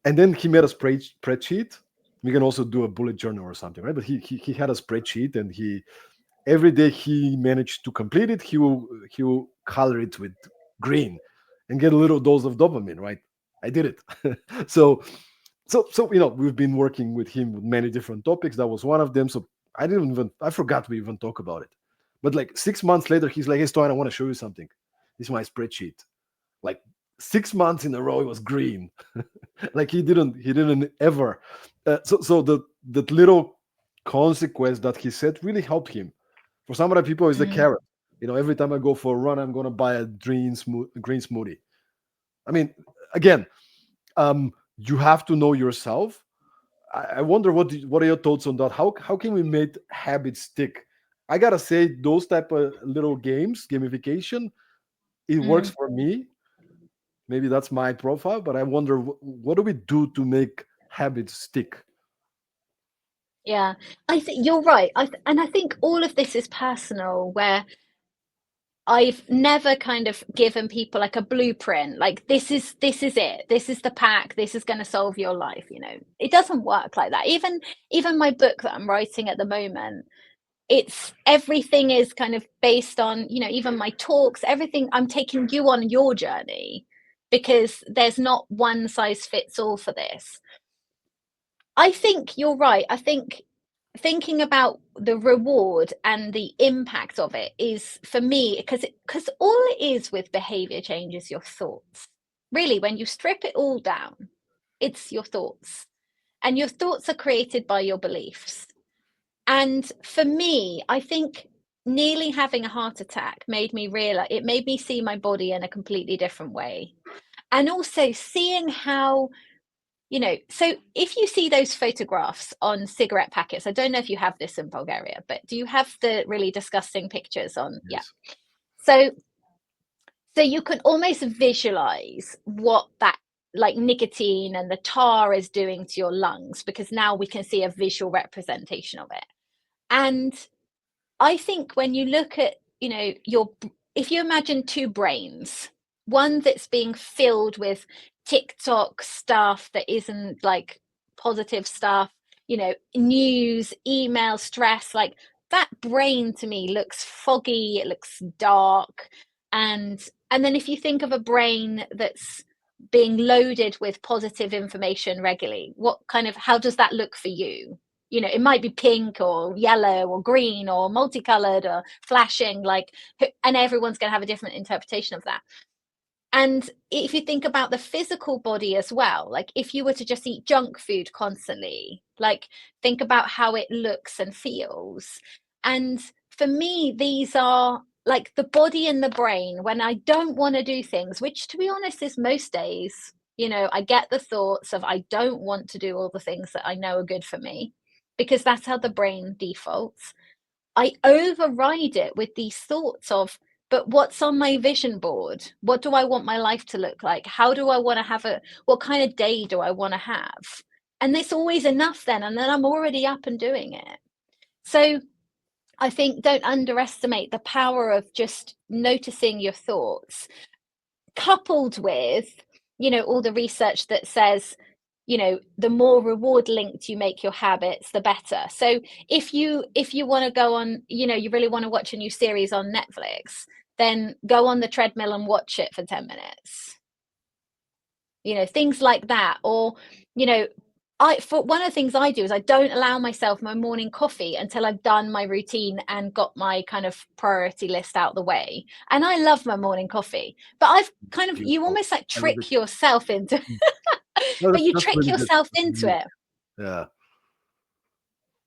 And then he made a spreadsheet. We can also do a bullet journal or something, right? But he had a spreadsheet, and he every day he managed to complete it. He will color it with green and get a little dose of dopamine, right? I did it. so so we've been working with him with many different topics. That was one of them. So I forgot we even talk about it. But like 6 months later, he's like, hey Stoyan, I want to show you something. This is my spreadsheet. Like 6 months in a row it was green. Like he didn't ever so that little consequence that he said really helped him. For some other people, it's the Mm, carrot. Every time I go for a run, I'm gonna buy a green smoothie. I mean, again, you have to know yourself. I wonder what are your thoughts on that? How can we make habits stick? I gotta say, those type of little games, gamification, it works mm. for me. Maybe that's my profile, but I wonder what do we do to make habits stick? Yeah, I think you're right. And I think all of this is personal, where I've never kind of given people like a blueprint, like this is it. This is the pack. This is going to solve your life, It doesn't work like that. Even my book that I'm writing at the moment, it's everything is kind of based on, even my talks, everything. I'm taking you on your journey, because there's not one size fits all for this. I think you're right. I think thinking about the reward and the impact of it is, for me, because all it is with behavior change is your thoughts. Really, when you strip it all down, it's your thoughts. And your thoughts are created by your beliefs. And for me, I think nearly having a heart attack made me realize, it made me see my body in a completely different way. And also seeing how, so if you see those photographs on cigarette packets, I don't know if you have this in Bulgaria, but do you have the really disgusting pictures on? Yeah. Yes. So you can almost visualize what that, like, nicotine and the tar is doing to your lungs, because now we can see a visual representation of it. And I think when you look at, if you imagine two brains, one that's being filled with TikTok stuff that isn't like positive stuff, news, email, stress, like that brain to me looks foggy, it looks dark. And then if you think of a brain that's being loaded with positive information regularly, how does that look for you? It might be pink or yellow or green or multicolored or flashing, and everyone's going to have a different interpretation of that. And if you think about the physical body as well, like if you were to just eat junk food constantly, like think about how it looks and feels. And for me, these are like the body and the brain. When I don't want to do things, which to be honest is most days, I get the thoughts of, I don't want to do all the things that I know are good for me, because that's how the brain defaults. I override it with these thoughts of, but what's on my vision board? What do I want my life to look like? How do I want to have what kind of day do I want to have? And it's always enough then. And then I'm already up and doing it. So I think don't underestimate the power of just noticing your thoughts, coupled with, all the research that says, the more reward linked you make your habits, the better. So if you want to go on, you really want to watch a new series on Netflix, then go on the treadmill and watch it for 10 minutes. Things like that. Or, for one of the things I do is I don't allow myself my morning coffee until I've done my routine and got my kind of priority list out the way. And I love my morning coffee, but I've kind of, you Beautiful. almost like I love it. trick yourself into, No, but you that's trick really good. yourself That's into really it. good. Yeah.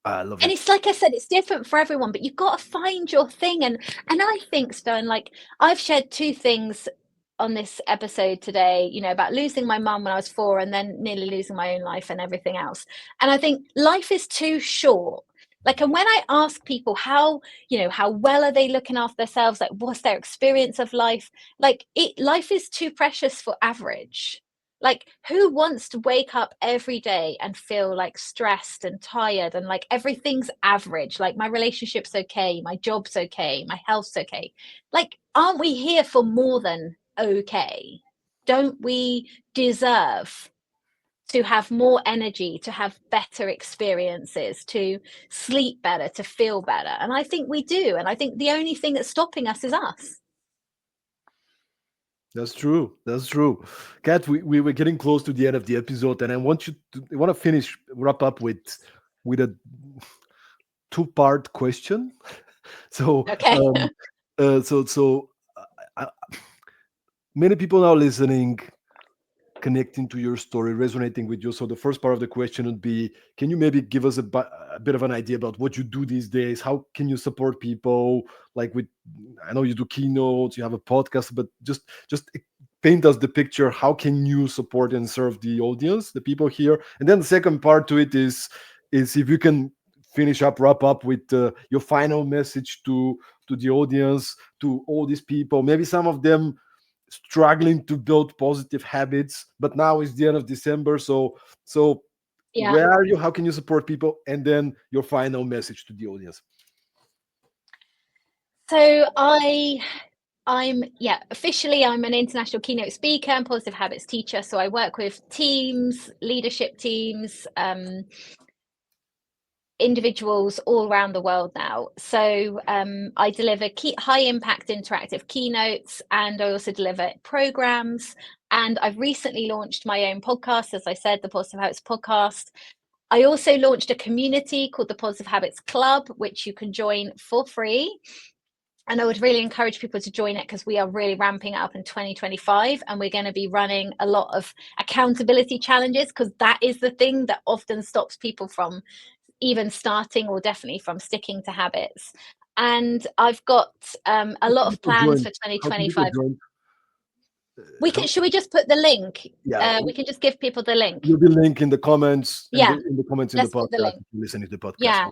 I love And it. it's like I said, it's different for everyone, but you've got to find your thing. And I think, Stone, like I've shared two things on this episode today, about losing my mum when I was 4 and then nearly losing my own life and everything else. And I think life is too short. Like, and when I ask people how well are they looking after themselves, like what's their experience of life, like life is too precious for average. Like, who wants to wake up every day and feel like stressed and tired and like everything's average? Like, my relationship's okay, my job's okay, my health's okay. Like, aren't we here for more than okay? Don't we deserve to have more energy, to have better experiences, to sleep better, to feel better? And I think we do. And I think the only thing that's stopping us is us. That's true. That's true. Kat, we were getting close to the end of the episode, and I want to wrap up with a two-part question. So, Okay. so uh, many people now listening, connecting to your story, resonating with you. So the first part of the question would be, can you maybe give us a bit of an idea about what you do these days? How can you support people? Like I know you do keynotes, you have a podcast, but just paint us the picture. How can you support and serve the audience, the people here? And then the second part to it is if you can wrap up with your final message to the audience, to all these people. Maybe some of them struggling to build positive habits, but now it's the end of December. So Yeah. where are you? How can you support people? And then your final message to the audience. So officially I'm an international keynote speaker and positive habits teacher. So I work with teams, leadership teams, individuals all around the world now. So I deliver high impact interactive keynotes, and I also deliver programs. And I've recently launched my own podcast, as I said, the Positive Habits Podcast. I also launched a community called the Positive Habits Club, which you can join for free. And I would really encourage people to join it because we are really ramping up in 2025, and we're going to be running a lot of accountability challenges, because that is the thing that often stops people from even starting, or definitely from sticking to habits. And I've got a How lot can of people plans join? for How can people 2025. join? How, Should we just put the link? yeah, We can just give people the link. you'll be link in the comments and Yeah, in the comments in the let's put the podcast. link. If you listen to the podcast. Yeah.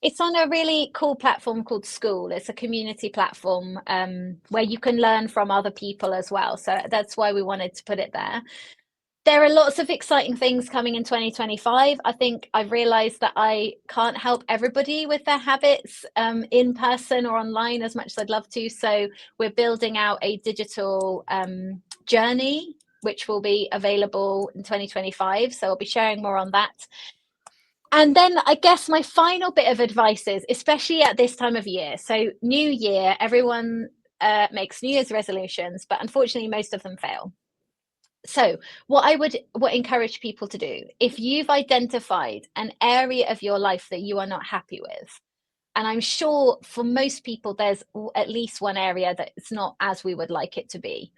It's on a really cool platform called School. It's a community platform where you can learn from other people as well. So that's why we wanted to put it there. There are lots of exciting things coming in 2025. I think I've realized that I can't help everybody with their habits in person or online as much as I'd love to. So we're building out a digital journey, which will be available in 2025. So I'll be sharing more on that. And then I guess my final bit of advice is, especially at this time of year, so new year, everyone makes New Year's resolutions, but unfortunately most of them fail. So what I would encourage people to do, if you've identified an area of your life that you are not happy with, and I'm sure for most people there's at least one area that it's not as we would like it to be,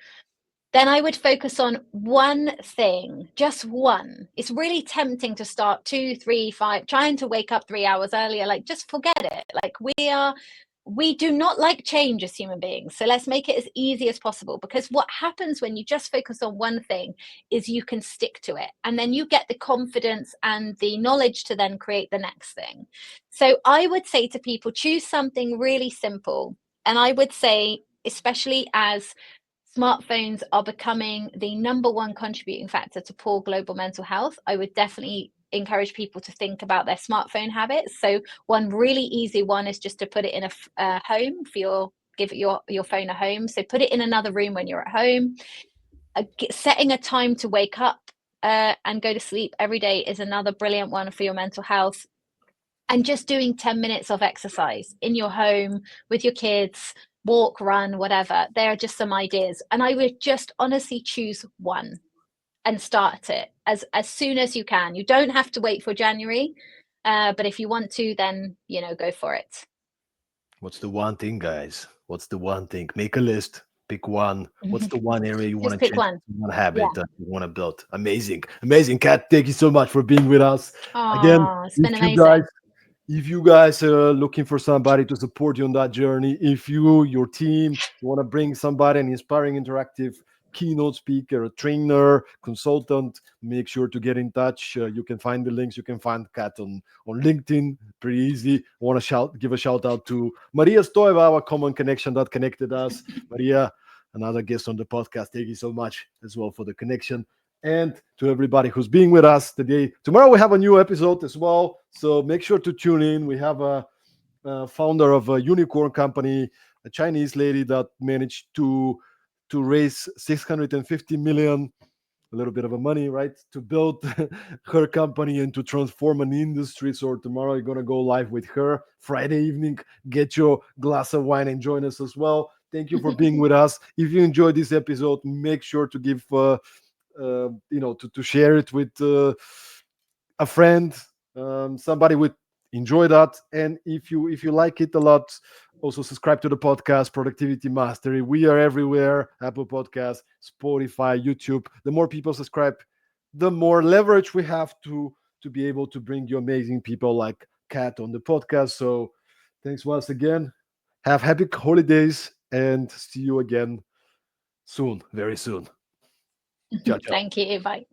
then I would focus on one thing, just one. It's really tempting to start 2, 3, 5, trying to wake up 3 hours earlier. Like, just forget it. Like, we do not like change as human beings. So let's make it as easy as possible, because what happens when you just focus on one thing is you can stick to it, and then you get the confidence and the knowledge to then create the next thing. So I would say to people, choose something really simple. And I would say, especially as smartphones are becoming the number one contributing factor to poor global mental health, I would definitely encourage people to think about their smartphone habits. So one really easy one is just to put it in a home give your phone a home. So put it in another room when you're at home. Setting a time to wake up and go to sleep every day is another brilliant one for your mental health. And just doing 10 minutes of exercise in your home with your kids, walk, run, whatever. There are just some ideas. And I would just honestly choose one and start it as soon as you can. You don't have to wait for January, but if you want to, then, go for it. What's the one thing, guys? What's the one thing? Make a list. Pick one. What's the one area you want Just to pick change? one. One Yeah. habit that you want to build? Amazing, amazing, Kat. Thank you so much for being with us again. Oh, it's been If you guys, amazing. If you guys are looking for somebody to support you on that journey, if you, your team, want to bring somebody, an inspiring, interactive keynote speaker, a trainer, consultant, make sure to get in touch. You can find the links. You can find Kat on LinkedIn. Pretty easy. I want to give a shout out to Maria Stoeva, our common connection that connected us. Maria, another guest on the podcast. Thank you so much as well for the connection. And to everybody who's being with us today. Tomorrow we have a new episode as well, so make sure to tune in. We have a founder of a unicorn company, a Chinese lady that managed to raise 650 million, a little bit of a money, right, to build her company and to transform an industry. So tomorrow you're gonna go live with her. Friday evening, get your glass of wine and join us as well. Thank you for being with us. If you enjoyed this episode, make sure to give to share it with a friend, somebody would enjoy that. And if you like it a lot, also subscribe to the podcast Productivity Mastery. We are everywhere: Apple Podcasts, Spotify, YouTube. The more people subscribe, the more leverage we have to be able to bring you amazing people like Kat on the podcast. So thanks once again. Have happy holidays and see you again soon, very soon. Ciao, ciao. Thank you. Bye.